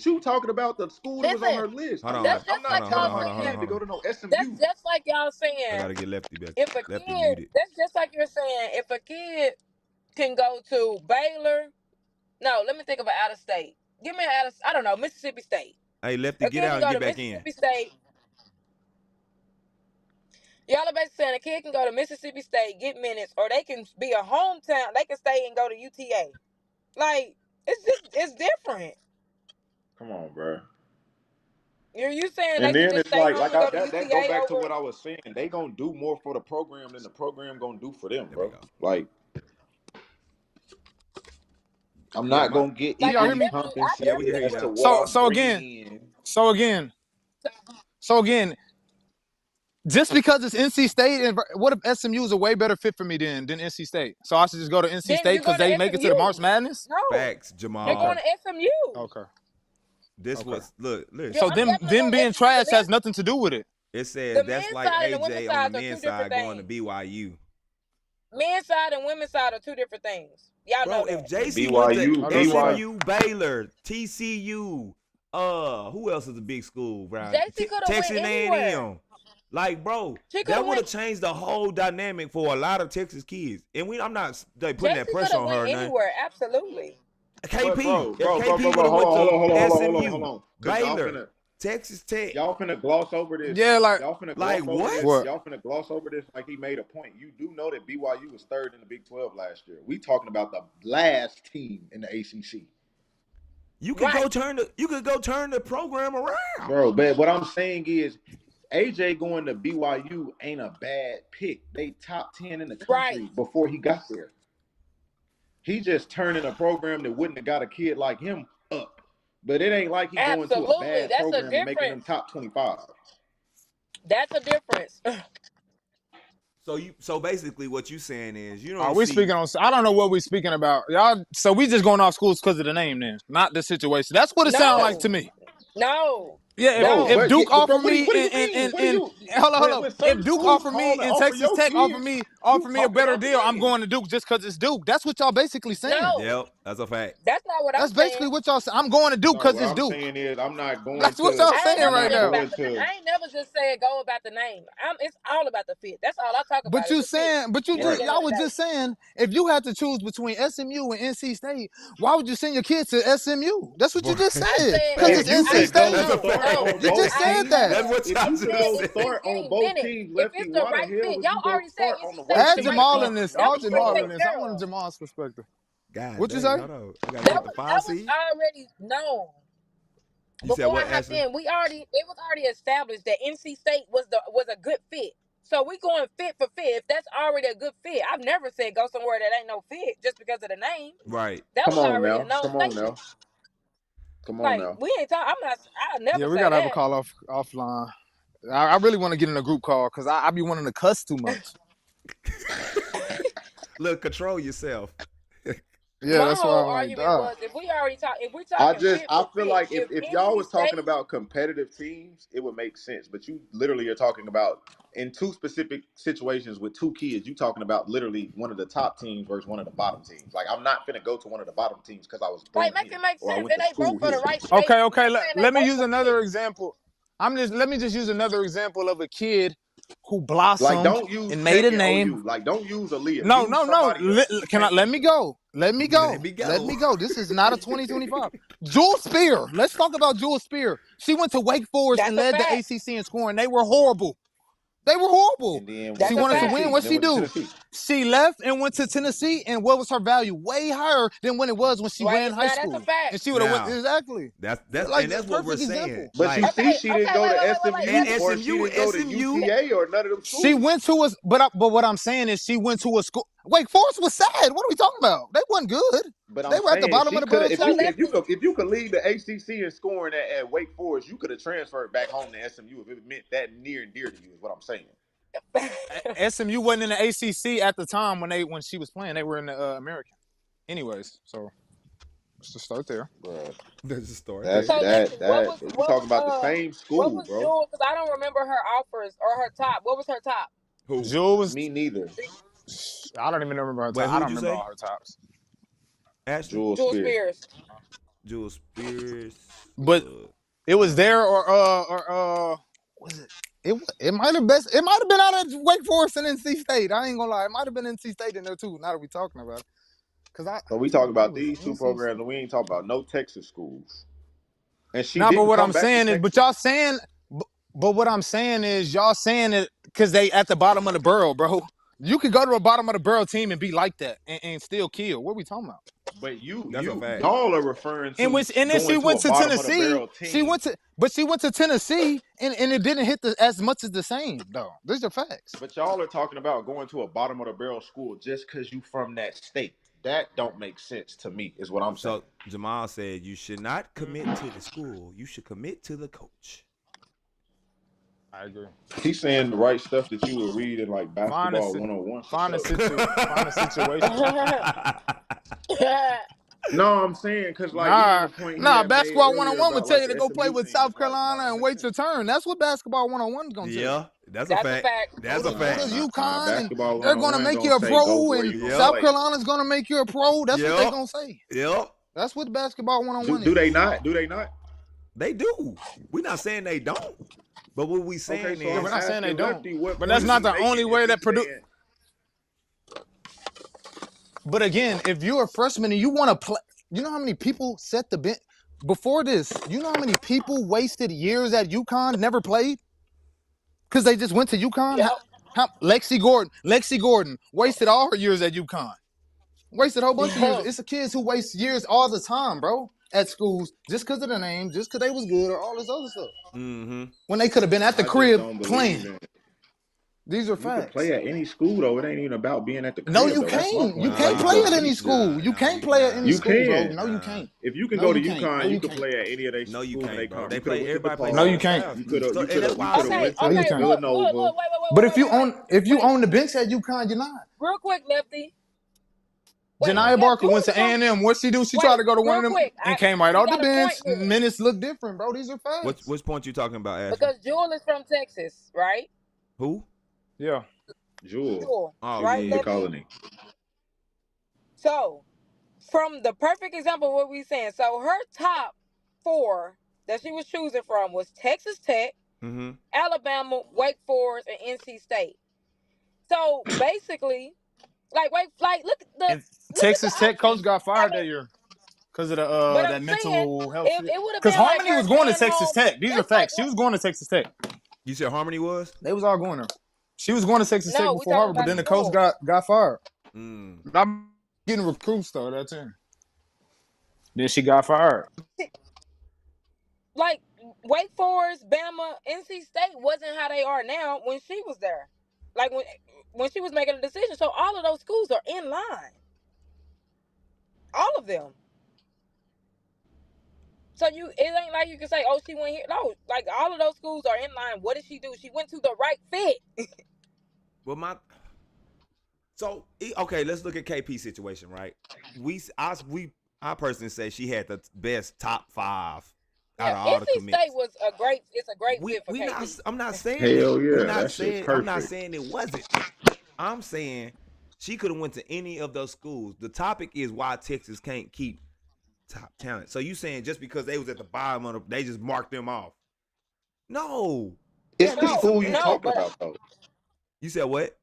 you talking about the school that was on listen, her list. Hold on, that's Lefty. I'm just Hold like not on. Hold y'all telling on. Hold my on. Hold on. saying kid to Hold go on. to no that's SMU. just like y'all I saying gotta get Lefty back. if a Lefty kid muted. that's just like you're saying if a kid can go to Baylor. No, let me think of an out of state. Give me an out of I don't know, Mississippi State. Hey, Lefty, A get kid out can and go get to back in. Mississippi State. Y'all are basically saying a kid can go to Mississippi State, get minutes, or they can be a hometown. They can stay and go to UTA. Like it's different. Come on, bro. You saying they And should then just it's stay like home and go to that go UTA back to over? what I was saying. They gonna do more for the program than the program gonna do for them, There we bro. go. Like I'm Yeah, not my. gonna get Like Can y'all hear I me? equally definitely, I Yeah, we can definitely hear compensated you as to now. agree. what I'm So bringing again, in. so again, so again. Just because it's NC State, and what if SMU is a way better fit for me than NC State? So I should just go to NC Then State you go because to they make it to the March SMU. Madness? No, Facts, you're Okay, going Jamal. to SMU. okay, This okay. was look. So I'm Listen. definitely them going to being SMU. trash has nothing to do with it. It The says that's men's like side and the women's AJ on the side are two men's different side going to things. BYU. Men's side and women's side are two different things. Y'all know Bro, if that. JC went to BYU, Oh, those are fair. SMU, Baylor, TCU, who else is a big school around? JC could have went Texas anywhere. A&M. Like, bro, She could that have would went. have changed the whole dynamic for a lot of Texas kids. And I'm not putting that JC could pressure have on went her or nothing. anywhere. Absolutely. but KP, if KP would have hold went on, hold to on, hold on, hold on, hold on, hold SMU, on. Cause Baylor, Texas Tech, y'all finna gloss over this. Yeah, like Y'all finna like gloss over what? this. what? Y'all finna gloss over this like he made a point. You do know that BYU was third in the Big 12 last year. We talking about the last team in the ACC. You could Right. go turn the program around. Bro, but what I'm saying is AJ going to BYU ain't a bad pick. They top 10 in the Right. country before he got there. He just turning a program that wouldn't have got a kid like him up. But it ain't like he going to a Absolutely. bad That's a program and making them difference. top 25. That's a difference. So basically what you saying is you Are don't we see speaking on? I don't know what we speaking about, y'all. So we just going off schools because of the name, then, not the situation. That's what it sounds like to No. me. No. Yeah, No, if No. but Duke bro, offered what do me you mean? What do and you hold on. when If certain Duke schools offered call me and and offer Texas your Tech offered kids, me you a talking better about the deal, I'm name. going to Duke just because it's Duke. That's what y'all basically saying. No. Yep, that's a fact. That's not what I'm That's saying. basically what y'all saying. I'm going to Duke No, because what it's I'm Duke. saying is I'm not going That's what to y'all saying I ain't I'm never right not said now. about going the. to I ain't never just said go about the name. It's all about the fit. That's all I talk about But is you the fit. saying, but you At just the right. end of y'all the was day. just saying, if you had to choose between SMU and NC State, why would you send your kids to SMU? That's what you Bro, just I said. said. Because If it's you I NC could said go State. that's a start fact. no. on You both just I said teams, that. That's said. what if I y'all you could said just go it's said. start on 15 both minutes. teams, If Lefty, it's the why the right hell fit, would y'all you go already said start on NC the State worst was Add the team in right the Jamal fit. in country? this. That All was already Jamal in taken this. I care wanted of. Jamal's perspective. God What you dang, say? hold on. I gotta get the five That was seed. already known. You said Before what, I hopped Ashley? in, it was already established that NC State was a good fit. So we going fit for fit. If that's already a good fit, I've never said go somewhere that ain't no fit just because of the name. Right. That Come was on already a now. known Come on statement. now. Come on Like now. we ain't talk. I'm not. I Yeah, never we say gotta have a that. call offline. I really want to get in a group call because I be wanting to cuss too much. Look, control yourself. Yeah, My that's why whole I'm like, argument dog. was if we're talking fit I for feel fit, like if if y'all NC was talking State, about competitive teams, it would make sense. But you literally are talking about in two specific situations with two kids. You talking about literally one of the top teams versus one of the bottom teams. Like I'm not finna go to one of the bottom teams because I was like, born make here it make or I sense, went and to they both school for here. the right state. Okay, I'm saying they let me both use for fit. another example. Let me just use another example of a kid who Like blossomed don't use and made Tech a and name. OU. Like don't use Aaliyah. No, Use no, no. somebody else. You can't Let use me them. go. Let me go. Let me go. Let me go. This is not a 2025. Jewel Spear. Let's talk about Jewel Spear. She went to Wake Forest That's and a led the fact. ACC in scoring. They were horrible. They were horrible. And then She That's went a to wanted to fact. win. Tennessee. What'd Then she went to do? Tennessee. She left and went to Tennessee. And what was her value? Way higher than when it was when she Wait, ran it's high not. That's a school. fact. And she would have went Now, exactly. that's Like and a that's what we're perfect saying. example. But you Like see, Okay, she didn't okay, go to wait. at SMU or she SMU, didn't go to SMU. UTA or none of them She schools. went to us, but what I'm saying is she went to a school. Wake Forest was sad. What are we talking about? They wasn't good. But They I'm were at the saying bottom of she the could have barrel if So too. you could lead the ACC in scoring at Wake Forest, you could have transferred back home to SMU if it meant that near and dear to you. Is what I'm saying. SMU wasn't in the ACC at the time when she was playing. They were in the American. Anyways, so let's just start there. Bro, There's a story that's So there. listen, you talking about the same what school, was bro. Jewel? Because I don't remember her offers or her top. What was her top? Who? Jewel was. Me neither. I don't even remember her Wait, top. I who'd don't you remember say? all her tops. Ashley? Jewel Jewel Spears. Spears. Jewel Spears. But it was there or was it? It might have been out of Wake Forest and NC State. I ain't gonna lie. It might have been NC State in there too. Now that we talking about it. Cause So we I talking think it about was these two NC programs, State. and we ain't talking about no Texas schools. And she Nah, but didn't what come I'm back to saying is, Texas. but what I'm saying is, y'all saying it because they at the bottom of the barrel, bro. You could go to a bottom of the barrel team and be like that and still kill. What are we talking about? But That's a fact. y'all are referring to And then she going to went a to bottom of the Tennessee. barrel She team. went to Tennessee and it didn't hit as much as the same though. These are facts. But y'all are talking about going to a bottom of the barrel school just because you from that state. That don't make sense to me, is what I'm saying. So Jamal said you should not commit to the school. You should commit to the coach. I agree. He's saying the right stuff that you would read in like Find a basketball 101 for find a sure. find a situation. No, I'm saying because like even the point he had made Basketball earlier 101 would about tell like you to the go play SMU with team, South it's like, no, Carolina that and makes wait your sense. turn. That's what basketball 101 is gonna tell you. Yeah, that's That's a a fact. fact. That's Go a to fact. UConn and Basketball they're gonna 101 make gonna you a say go pro to where and you gonna South play. Carolina's gonna make you a pro. That's what they're Yep. gonna say. Yep. That's what basketball 101 Do is. they not? Do they not? They do. We're not saying they don't. But what we Okay, saying so Yeah, I'm we're is not saying they asking don't. Lefty what But point that's is not he the only making if way that he's saying But again, if you're a freshman and you want to play, you know how many people set the bench before this? You know how many people wasted years at UConn, never played because they just went to UConn? Yep. Lexi Gordon wasted all her years at UConn. Wasted a whole bunch of years. It's the kids who waste years all the time, bro, at schools just because of the name, just because they was good or all this other stuff. mm-hmm. When they could have been at the I just crib don't believe playing. in it. These are You could facts. play at any school though. It ain't even about being at the No, crib you though. That's my can't. You point. I Nah, can't like to play go at any deep with school. it. You can't play at any You school, bro. can. No, you can't. If you can No, go to you can't. No, UConn, you you could can't. play at any of their No, you schools when they can't, bro. come. They You could have play went to everybody play No, you all DePaul. can't. staff. You could have So you and could that's have why you I could have Okay, went said to No, you okay, can't. Villanova. But if you wait. own the bench at UConn, you're not. Real quick, Lefty. Wait, yeah. Janiyah yeah, Barker went Jewel's to from. A&M. What'd she do? She tried Wait, to go to one real of them quick. and came right He off the got a bench. point here Minutes look different, bro. These are facts. Which point you talking about, Ashley? because Jewel is from Texas, right? Who? Yeah. Jewel, Jewel, Oh she's right, from the yeah. Lefty? colony. So, from the perfect example of what we saying, so her top 4 that she was choosing from was Texas Tech, Mm-hmm. Alabama, Wake Forest, and NC State. So basically, look And at the Texas Tech coach options. got I fired mean, that year because of but the I'm that saying mental health if shit. it would have Because been like Harmony her was going to staying Texas home, Tech. These are that's like facts. She was going to Texas Tech. You said Harmony was? They was all going there. She was going to Texas Tech no, we before talking Harvard, but about then the coach Jewel. got fired. Mm. I'm getting recruits though that team. Then she got fired. Like Wake Forest, Bama, NC State wasn't how they are now when she was there. Like when she was making a decision. So all of those schools are in line. All of them. So it ain't like you can say, oh, she went here. No, like all of those schools are in line. What did she do? She went to the right fit. Well, So okay, let's look at KP situation, right? I personally say she had the best top 5 out of all the NC commits. State was a great fit for KP. I'm not saying Hell that. yeah, that shit's perfect. I'm not saying it wasn't. I'm saying she could have went to any of those schools. The topic is why Texas can't keep top talent. So you saying just because they was at the bottom of they just marked them off? No. It's the school you talking about though. You said what?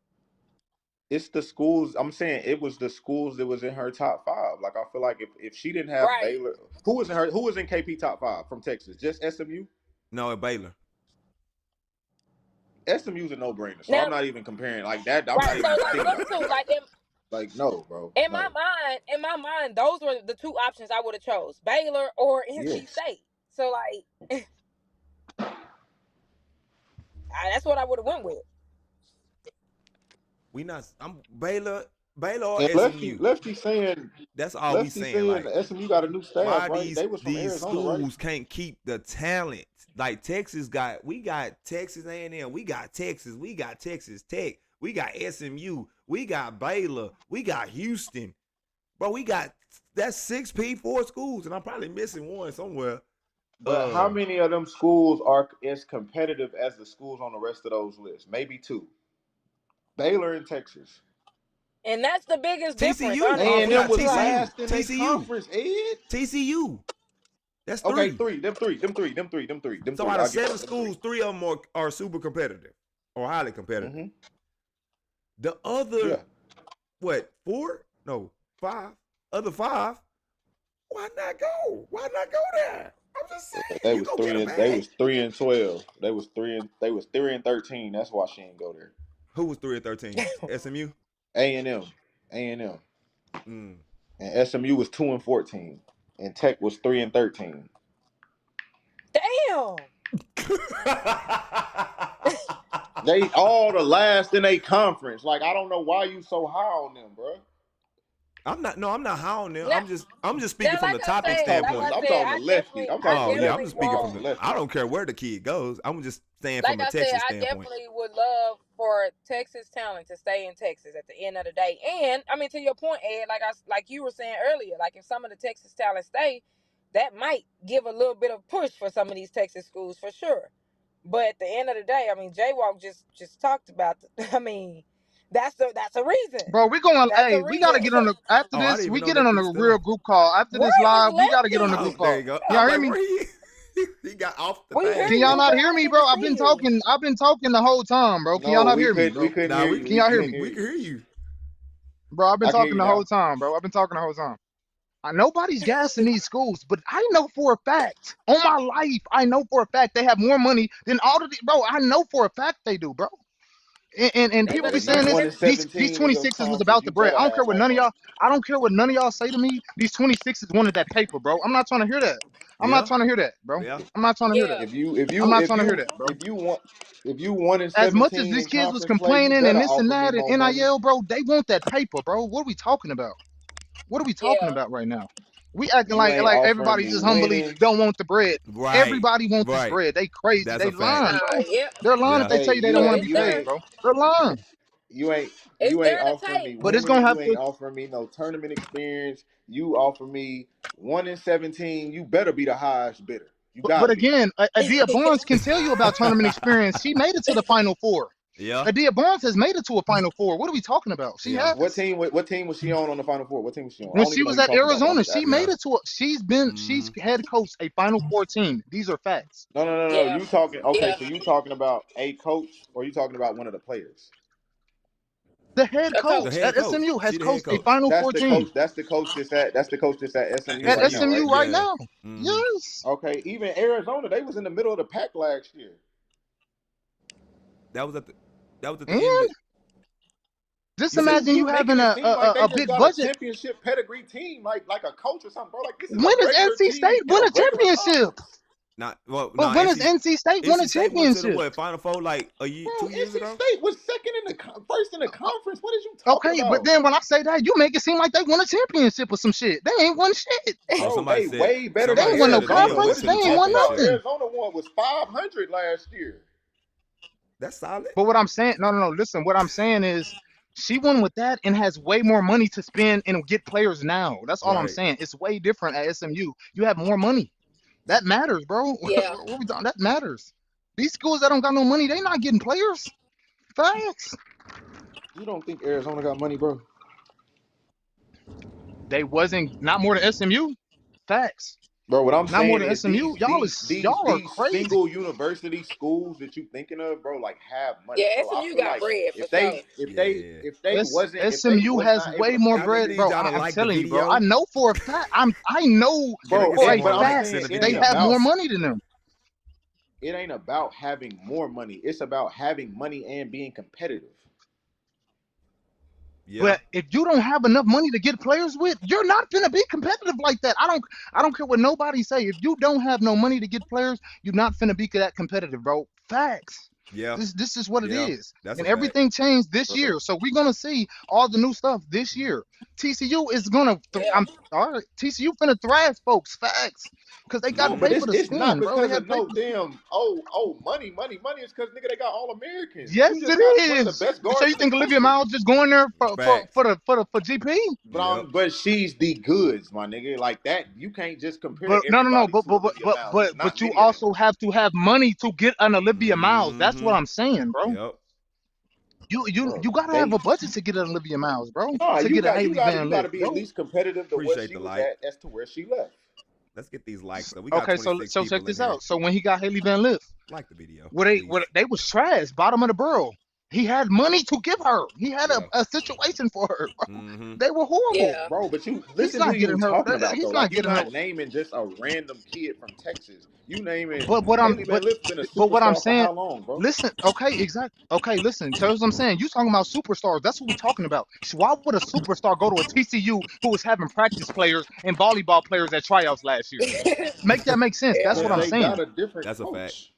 It's the schools. I'm saying it was the schools that was in her top 5. Like I feel like if she didn't have Baylor, who was in KP top 5 from Texas? Just SMU? No, at Baylor. SMU's a no-brainer, so I'm not even comparing like that. I'm not even thinking like no, bro. In my mind, those were the 2 options I would have chose: Baylor or NC State. So like, that's what I would have went with. I'm Baylor or SMU. Lefty saying that's all we saying. Like, SMU got a new staff, right? They was from these Arizona, schools right? can't keep the talent. Like Texas we got Texas A&M, we got Texas Tech, we got SMU, we got Baylor, we got Houston. Bro, that's 6 P4 schools, and I'm probably missing one somewhere. But how many of them schools are as competitive as the schools on the rest of those lists? Maybe 2. Baylor and Texas. And that's the biggest difference. A&M was last in their conference, Ed. TCU. That's 3. Okay, 3. Them three. So out of 7 schools, 3 of them are super competitive or highly competitive. Mm-hmm. The other, 4? No, 5. Other 5. Why not go? Why not go there? I'm just saying. They was 3 and 12. They was 3 and 13. That's why she didn't go there. Who was 3 and 13? SMU? A&M. And SMU was 2 and 14. And Tech was 3 and 13. Damn. They all the last in a conference. Like, I don't know why you so high on them, bro. I'm not high on them. I'm just speaking from the topic standpoint. I'm talking to lefty. I'm just speaking from the I don't care where the kid goes. I'm just saying from a Texas standpoint. I definitely would love for Texas talent to stay in Texas at the end of the day. And I mean, to your point, Ed, like you were saying earlier, like if some of the Texas talent stay, that might give a little bit of push for some of these Texas schools for sure. But at the end of the day, I mean, J-Walk just talked about that's a reason. Bro, we gotta get on the after this. We get on a real group call. After this live, we gotta get on the group call. There you go. Y'all hear me? He got off the thing. Can y'all not hear me, bro? I've been talking the whole time, bro. Can y'all not hear me, bro? Can y'all hear me? We can hear you. Bro, I've been talking the whole time, bro. Nobody's gassing these schools, but I know for a fact, on my life, I know for a fact they have more money than all of these, bro. I know for a fact they do, bro. And people be saying this. These 26s was about the bread. I don't care what none of y'all say to me. These 26s wanted that paper, bro. I'm not trying to hear that. I'm not trying to hear that, bro. I'm not trying to hear that. If you want as much as these kids was complaining and this and that and NIL, bro, they want that paper, bro. What are we talking about? What are we talking about right now? We acting like everybody just humbly don't want the bread. Right. Everybody wants this bread. They crazy. They lying, bro. They're lying if they tell you they don't want to be paid, bro. They're lying. You ain't offering me. But it's gonna have you ain't offering me no tournament experience. You offer me 1 in 17. You better be the highest bidder. But again, Adia Barnes can tell you about tournament experience. She made it to the Final Four. Yeah. Adia Barnes has made it to a Final Four. What are we talking about? She has. What team was she on the Final Four? What team was she on? When she was at Arizona, she made it to she's head coach a Final Four team. These are facts. No. Yeah. You talking so you talking about a coach or you talking about one of the players? The head coach at SMU has coached a Final Four team. That's the coach that's at SMU. At SMU right now. Mm-hmm. Yes. Okay. Even Arizona, they was in the middle of the pack last year. That was at the end. Just imagine you having a big budget championship pedigree team like a coach or something, bro. Like this is when does NC State win a championship? When does NC State win a championship? What, Final Four like a year, 2 years ago? NC State was first in the conference. What did you talking about? Okay, but then when I say that, you make it seem like they won a championship or some shit. They ain't won shit. Somebody said way better. They ain't won no conference. They ain't won nothing. Arizona won was 500 last year. That's solid. But what I'm saying, no. Listen, what I'm saying is She won with that and has way more money to spend and get players now. That's all I'm Right. saying. It's way different at SMU. You have more money. That matters, bro. Yeah. What we talking? That matters. These schools that don't got no money, they not getting players. Facts. You don't think Arizona got money, bro? They wasn't not more than SMU. Facts. Bro, what I'm Not more saying than is SMU. Y'all are these crazy. single university schools that you thinking of, bro, like have money, Yeah, bro. I SMU feel got like bread for if they sure. if they Yeah. if they wasn't if they SMU was has not able way to more I pay, just bread, need bro. y'all to I'm like the telling you, bro. I video. know for a fact. I know Can I bro, get for some a but more I'm likes fact in saying the it they ain't video? have about more money than them. having more money. It's about having money and being competitive. Yeah. But if you don't have enough money to get players with, you're not gonna be competitive like that. I don't care what nobody say. If you don't have no money to get players, you're not finna be that competitive, bro. Facts. Yeah. This is what it Yeah. is. That's a And fact. everything changed this Bro. year. So we're gonna see all the new stuff this year. TCU is gonna Yeah. I'm all right. TCU finna thrash folks, facts. Because they got No, but paper to it's not spend, bro. They because had of paper no to spend. damn money. It's because nigga they got all Americans. Yes, You just it got one of the is. best So guards you in the think Olivia country. Miles just going there Facts. for GP? Yep. But she's the goods, my nigga. Like that, you can't just compare But no, everybody to Olivia Miles. It's not but you many of them. also have to have money to get an Olivia Miles. That's what Mm-hmm. I'm saying, bro. Yep. Bro, You gotta have they a budget to get an Olivia Miles, bro. nah, To you get a got you Haley got Van you got to Lith, be at bro. least competitive to what Appreciate she the was like. at as to where she left. Let's get these likes though. We got Okay, so 26 check people in this here. out. So when he got Haley Van Lith, Like the video, where please. they was trash, bottom of the barrel. He had money to give her. He had Yeah. a situation for her, bro. Mm-hmm. They were horrible. Yeah. Bro, but you He's listen who not you getting her. talking about though. He's Like not you getting her. not naming just a random kid from Texas. You naming But what I'm Haley Van Lith been a what I'm superstar for saying, how long, bro? listen, okay, exactly. Okay, listen. So what I'm saying, you talking about superstars. That's what we're talking about. So why would a superstar go to a TCU who was having practice players and volleyball players at tryouts last year? Make that make sense. That's Yeah. what Because I'm Yeah. they saying. got a different That's a fact. coach.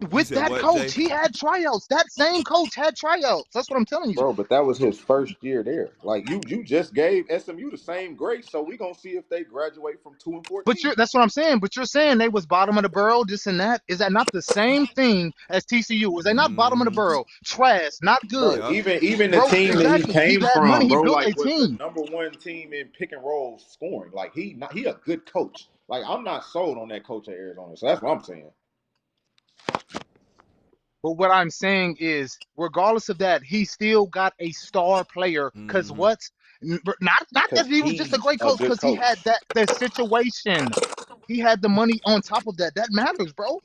You With said that what, coach, Jay? he had tryouts. That same coach had tryouts. That's what I'm telling you. Bro, but that was his first year there. Like you just gave SMU the same grace, so we gonna see if they graduate from 2 and But 14. that's what I'm saying. But you're saying they was bottom of the barrel, this and that. Is that not the same thing as TCU? Is they not bottom of the Mm-hmm. barrel? Trash, not Bro, good. Yep. even the Bro, team that he exactly. He came had money. from, He bro, built like a was the team. #1 team in pick and roll scoring. Like he a good coach. Like I'm not sold on that coach at Arizona. So that's what I'm saying. But what I'm saying is, regardless of that, he still got a star player. Cause Mm-hmm. what? Not that Because he was just a he's great a coach. good Cause he coach. had that situation. He had the money on top of that. That matters, bro.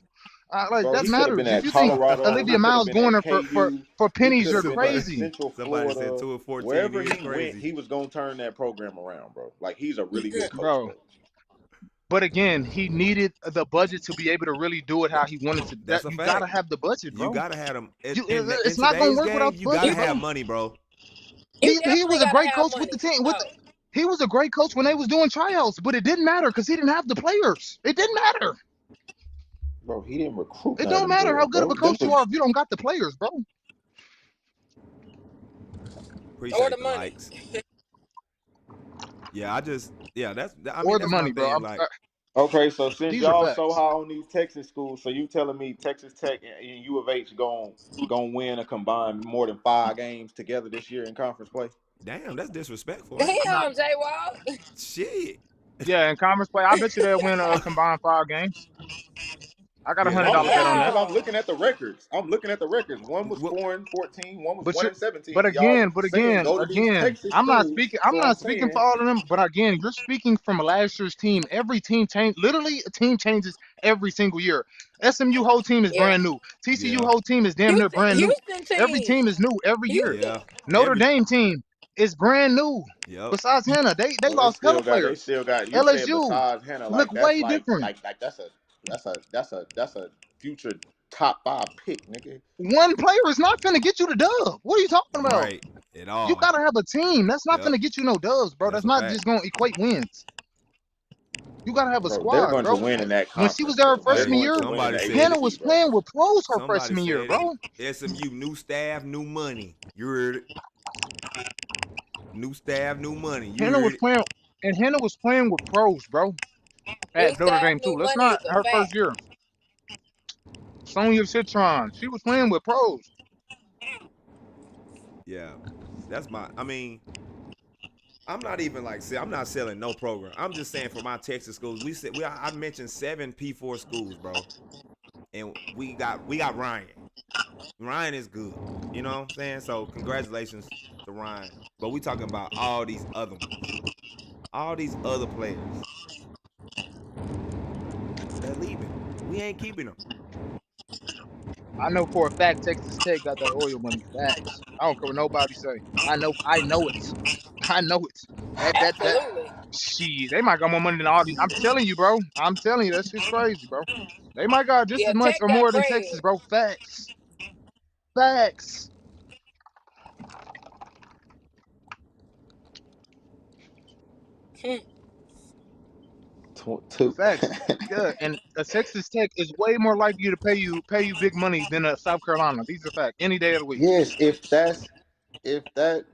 Like Bro, that he could have been matters. If at you think Colorado, he Olivia could have Miles been going at there KU, for he pennies, could you're have been at crazy. Central Somebody said Florida. 2 and 14. Wherever He is he went, crazy. he was gonna turn that program around, bro. Like he's a really good coach, Bro. bro. But again, he needed the budget to be able to really do it how he wanted to. That That's a you fact. gotta have the budget, You bro. gotta have them. In It's not gonna today's work game, without the you gotta budget, You bro. have money, bro. you He definitely was a gotta great have coach with money the for team. sure. He was a great coach when they was doing tryouts, but it didn't matter because he didn't have the players. It didn't matter. Bro, he didn't recruit It none of don't them matter how girls, good of bro. a coach you are if you don't got the players, bro. Or the Appreciate the money. likes. Yeah, I mean Or the that's my money, bro. thing. Like, Okay, so since These are y'all so facts. high on these Texas schools, so you telling me Texas Tech and U of H going win a combined more than 5 games together this year in conference play? damn, that's disrespectful. Ain't it? I'm not. Damn, J Wall. Shit. Yeah, in conference play, I bet you they'll win a combined 5 games. I got a Yeah, hundred that's I'm dollar bet on asking fair. that. because I'm Damn. looking at the records. One was What? 4-14, one was But one you, and 17. but And y'all again, but saying again, go to these again, Texas I'm not schools. speaking. I'm So I'm not speaking for saying, all of them. But again, you're speaking from last year's team. Every team change. Literally, a team changes every single year. SMU whole team is Yeah. brand new. TCU Yeah. whole team is damn near brand new. Houston Every team. team is new every year. Houston. Yeah. Notre Every. Dame team is brand new. Yep. Besides Hannah, they well, they lost hella still got players. you said LSU besides Hannah, look like that's way different. that's a future top 5 pick, nigga. One player is not gonna get you the dub. What are you talking about? Right. At You all. gotta have a team. That's not Yep. gonna get you no dubs, bro. That's That's a not fact. just gonna equate wins. You gotta have a Bro, they're squad, going to bro. win in that When she was conference, there her bro. They're freshman Hey, going year, to win in somebody the said Hannah it. was ACC, bro. playing with pros her Somebody freshman year, said it. bro. SMU new staff, new money. You heard it. New staff, new money. You Hannah was heard it. playing, and Hannah was playing with pros, bro. New At Notre staff, Dame too. new Let's money not is a her first fact. year. Sonya Citron, she was playing with pros. Yeah, that's my. I mean, I'm not even like I'm not selling no program. I'm just saying for my Texas schools, I mentioned 7 P4 schools, bro, and we got Ryan. Ryan is good. You know what I'm saying? So congratulations to Ryan. But we talking about all these other ones, all these other players. They're leaving. We ain't keeping them. I know for a fact Texas Tech got that oil money. Facts. I don't care what nobody say. I know it. I know it. That Absolutely. shit. They might got more money than all these. I'm telling you, bro. I'm telling you, that shit's crazy, bro. They might got just Yeah, as much Tech or got more than Texas, bread. bro. Facts. Facts. Two. Facts. Yeah, and a Texas Tech is way more likely to pay you big money than a South Carolina. These are facts. Any day of the week. Yes, if that,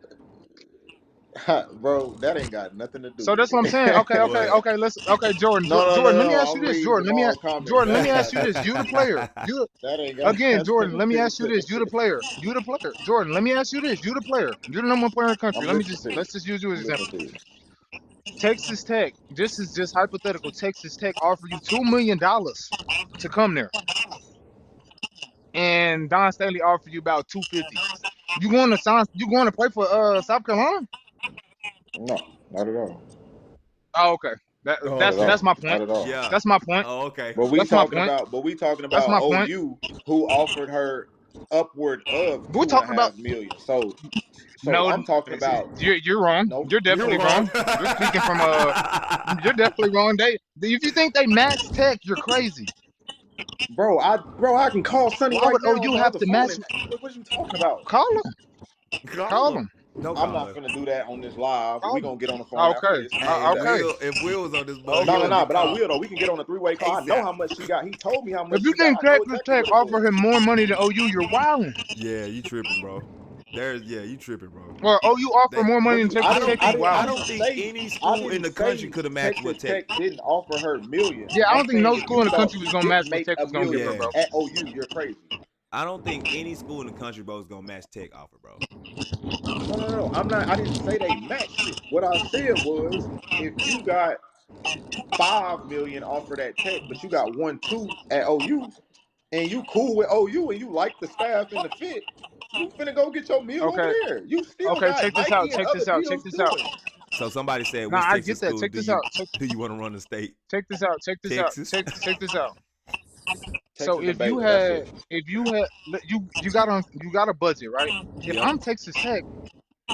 bro, that ain't got nothing to do So with that's what I'm saying. it. What? Jordan. No, no, no, Jordan, let me no. ask you I'm this. reading from all comments. Jordan, let That me ain't ask got you this. nothing. You the player. You That ain't got again, Jordan, nothing let me to ask you do this. with You the it. player. You the player. Jordan, let me ask you this. You the player. You're the number one player in the country. I'm listening to you. Let's just use you as an I'm example. listening to you. Texas Tech, this is just hypothetical. Texas Tech offer you $2 million to come there. And Don Staley offer you about 250. You going to play for South Carolina? No, not at all. Oh, okay. Not at That's all. my point. Not at all. Yeah. That's my point. Oh, okay. But we That's my talking point. about That's my point. OU who offered her upward of We're two and a talking about half million. So no. I'm talking about You're wrong. nope. You're You're definitely wrong. wrong. You're speaking from You're definitely wrong. If you think they match Tech, you're crazy. I can call Sonny Why right would now on OU the have other to phone match? and what are you talking about? Call them. Call Call him. them. No I'm call not him. gonna do that on this live. Call We them. gonna get on the phone after Okay. this. We gonna Hey, do that. Okay. if Will was on this boy, he No, Okay. no, wouldn't no. be But I called. will though. We can get on a three-way call. I know ASAP. how much she got. He told me how If much you she got. think I know Texas exactly Tech what it offer was. him more money than OU, you're wilding. Yeah, you tripping, bro. You tripping, bro. Or OU offer They, more money than I Texas didn't. Tech, I you didn't. I I wilding. don't didn't think say. any I school in didn't the country say could have matched Texas with Tech. Tech didn't offer her millions. Yeah, I I'm don't think saying no if school in you the thought country she was gonna didn't match what make Tech a was gonna give her, million Yeah. bro. at OU, you're crazy. I don't think any school in the country, bro, is gonna match Tech offer, bro. No, no, no. I'm not. I didn't say they matched it. What I said was if you got 5 million offered at Tech, but you got 1-2 at OU, and you cool with OU and you like the staff and the fit, you finna go get your meal over Okay. there. You still Okay. got Check this out. Nike and Check other this out. Check deals this out. too. So somebody said, Nah, which I Texas get that. school Check do this you out. do you want to run the state? Check this out. Check this out. Texas. Check this out. So Texas and Baylor. That's it. if you got a budget, right? If Yep. I'm Texas Tech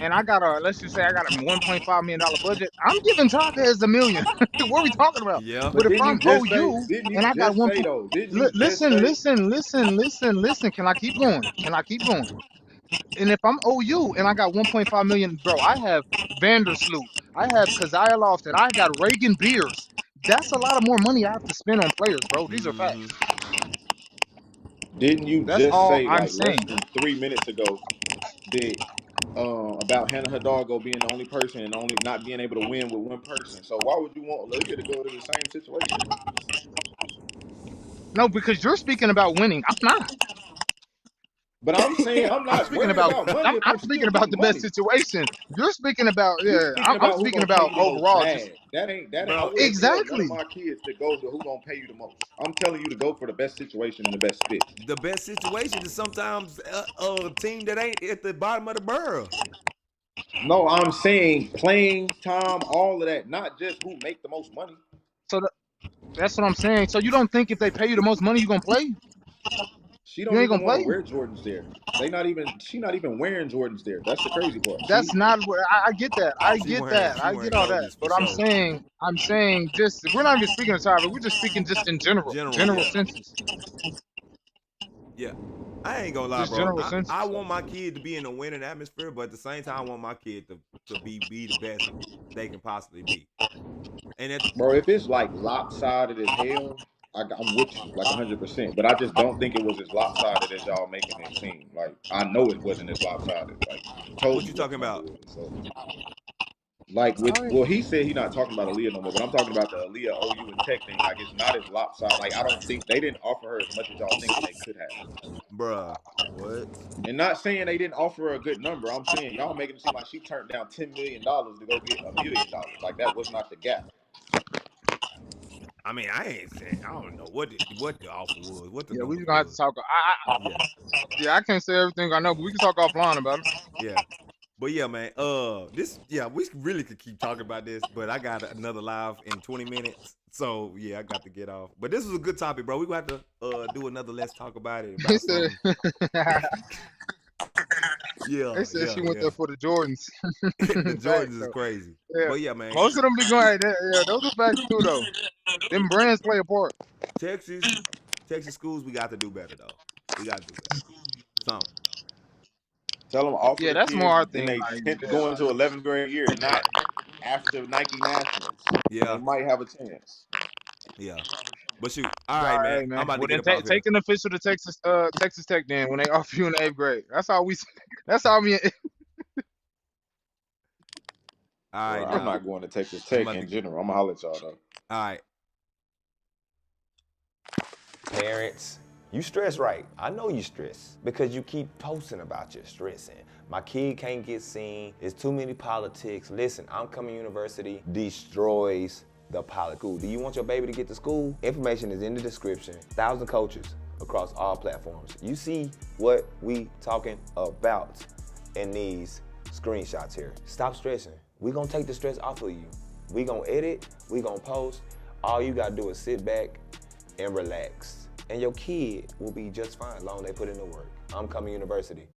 and I got let's just say I got a $1.5 million budget, I'm giving Chavez $1 million. What are we talking about? Yeah. But But if didn't you I'm just say? OU Didn't and you I got just one, say though? Didn't you just listen, say? listen. Can I keep going? Can I keep going? And if I'm OU and I got 1.5 million, bro, I have Vandersloot, I have Keziah Lofton, I got Reagan Beers. That's a lot of more money I have to spend on players, bro. These are Mm-hmm. facts. Didn't you That's just all say I'm like less saying. than 3 minutes ago that about Hannah Hidalgo being the only person and only not being able to win with one person? So why would you want Leah to go to the same situation? No, because you're speaking about winning. I'm not. But I'm saying I'm I'm not speaking worried about about money if I'm I'm speaking still about the getting best money. situation. You're speaking about You yeah. speaking I'm about who speaking gonna pay about you the most overall. Just bag. That ain't I Bro, wouldn't tell none of exactly. my kids to go to who gonna pay you the most. I'm telling you to go for the best situation and the best fit. the best situation is sometimes a team that ain't at the bottom of the barrel. No, I'm saying playing time, all of that, not just who make the most money. So that's what I'm saying. So you don't think if they pay you the most money, you gonna play? She You don't ain't even gonna want to play? wear Jordans there. She not even wearing Jordans there. That's the crazy part. That's not where I get that. I She get wearing that. she I wearing get all that. Kobe's for But sure. I'm saying just we're not even speaking of topic. We're just speaking just in general, General, general yeah. senses, Yeah. I ain't gonna lie, just bro. general I senses. want my kid to be in a winning atmosphere, but at the same time, I want my kid to be the best they can possibly be. And it, Bro, if it's like lopsided as hell, I'm with you like 100%. But I just don't think it was as lopsided as y'all making it seem. Like I know it wasn't as lopsided. Like I told what you you what the talking number about? was. So Like with, All right. well, he said he's not talking about Aaliyah no more, but I'm talking about the Aaliyah OU and Tech thing. Like it's not as lopsided. Like I don't think they didn't offer her as much as y'all thinking they could have. Bruh, what? And not saying they didn't offer her a good number. I'm saying y'all making it seem like she turned down $10 million to go get $1 million. Like that was not the gap. I mean, I ain't saying. I don't know what the offer was, what the Yeah, we numbers just gonna have to was. talk. Yeah, Yeah, I can't say everything I know, but we can talk offline about it. yeah. But yeah, man. We really could keep talking about this, but I got another live in 20 minutes, so yeah, I got to get off. But this was a good topic, bro. We gonna have to do another. Let's talk about it He about said, something. they Yeah, said yeah, she went yeah. there for the Jordans. The Facts Jordans is though. crazy. Yeah, But yeah, man. most of them be going. Yeah, those are facts too though. Them brands play a part. Texas, Texas schools, we got to do better though. We got to do better. Something. Tell them offer Yeah, the that's more kids our in thing. they Like, 10th yeah, going to 11th grade year, not after Nike Nationals. And they Yeah, might have a chance. yeah. But shoot. All all right, right, man. hey, I'm man. about to Well, get then up off here. take an official to Texas Tech then when they offer you in the 8th grade. That's all we. That's all me. All Well, right, I'm now. not going to Texas I'm Tech about to. in general. I'm gonna holler at y'all though. All right. Parents, you stress right. I know you stress because you keep posting about your stressing. My kid can't get seen. It's too many politics. Listen, IMCOMING University destroys the politics. Do you want your baby to get to school? Information is in the description. 1,000 coaches across all platforms. You see what we talking about in these screenshots here. Stop stressing. We gonna take the stress off of you. We gonna edit, we gonna post. All you gotta do is sit back and relax. And your kid will be just fine as long as they put in the work. IMCOMING University.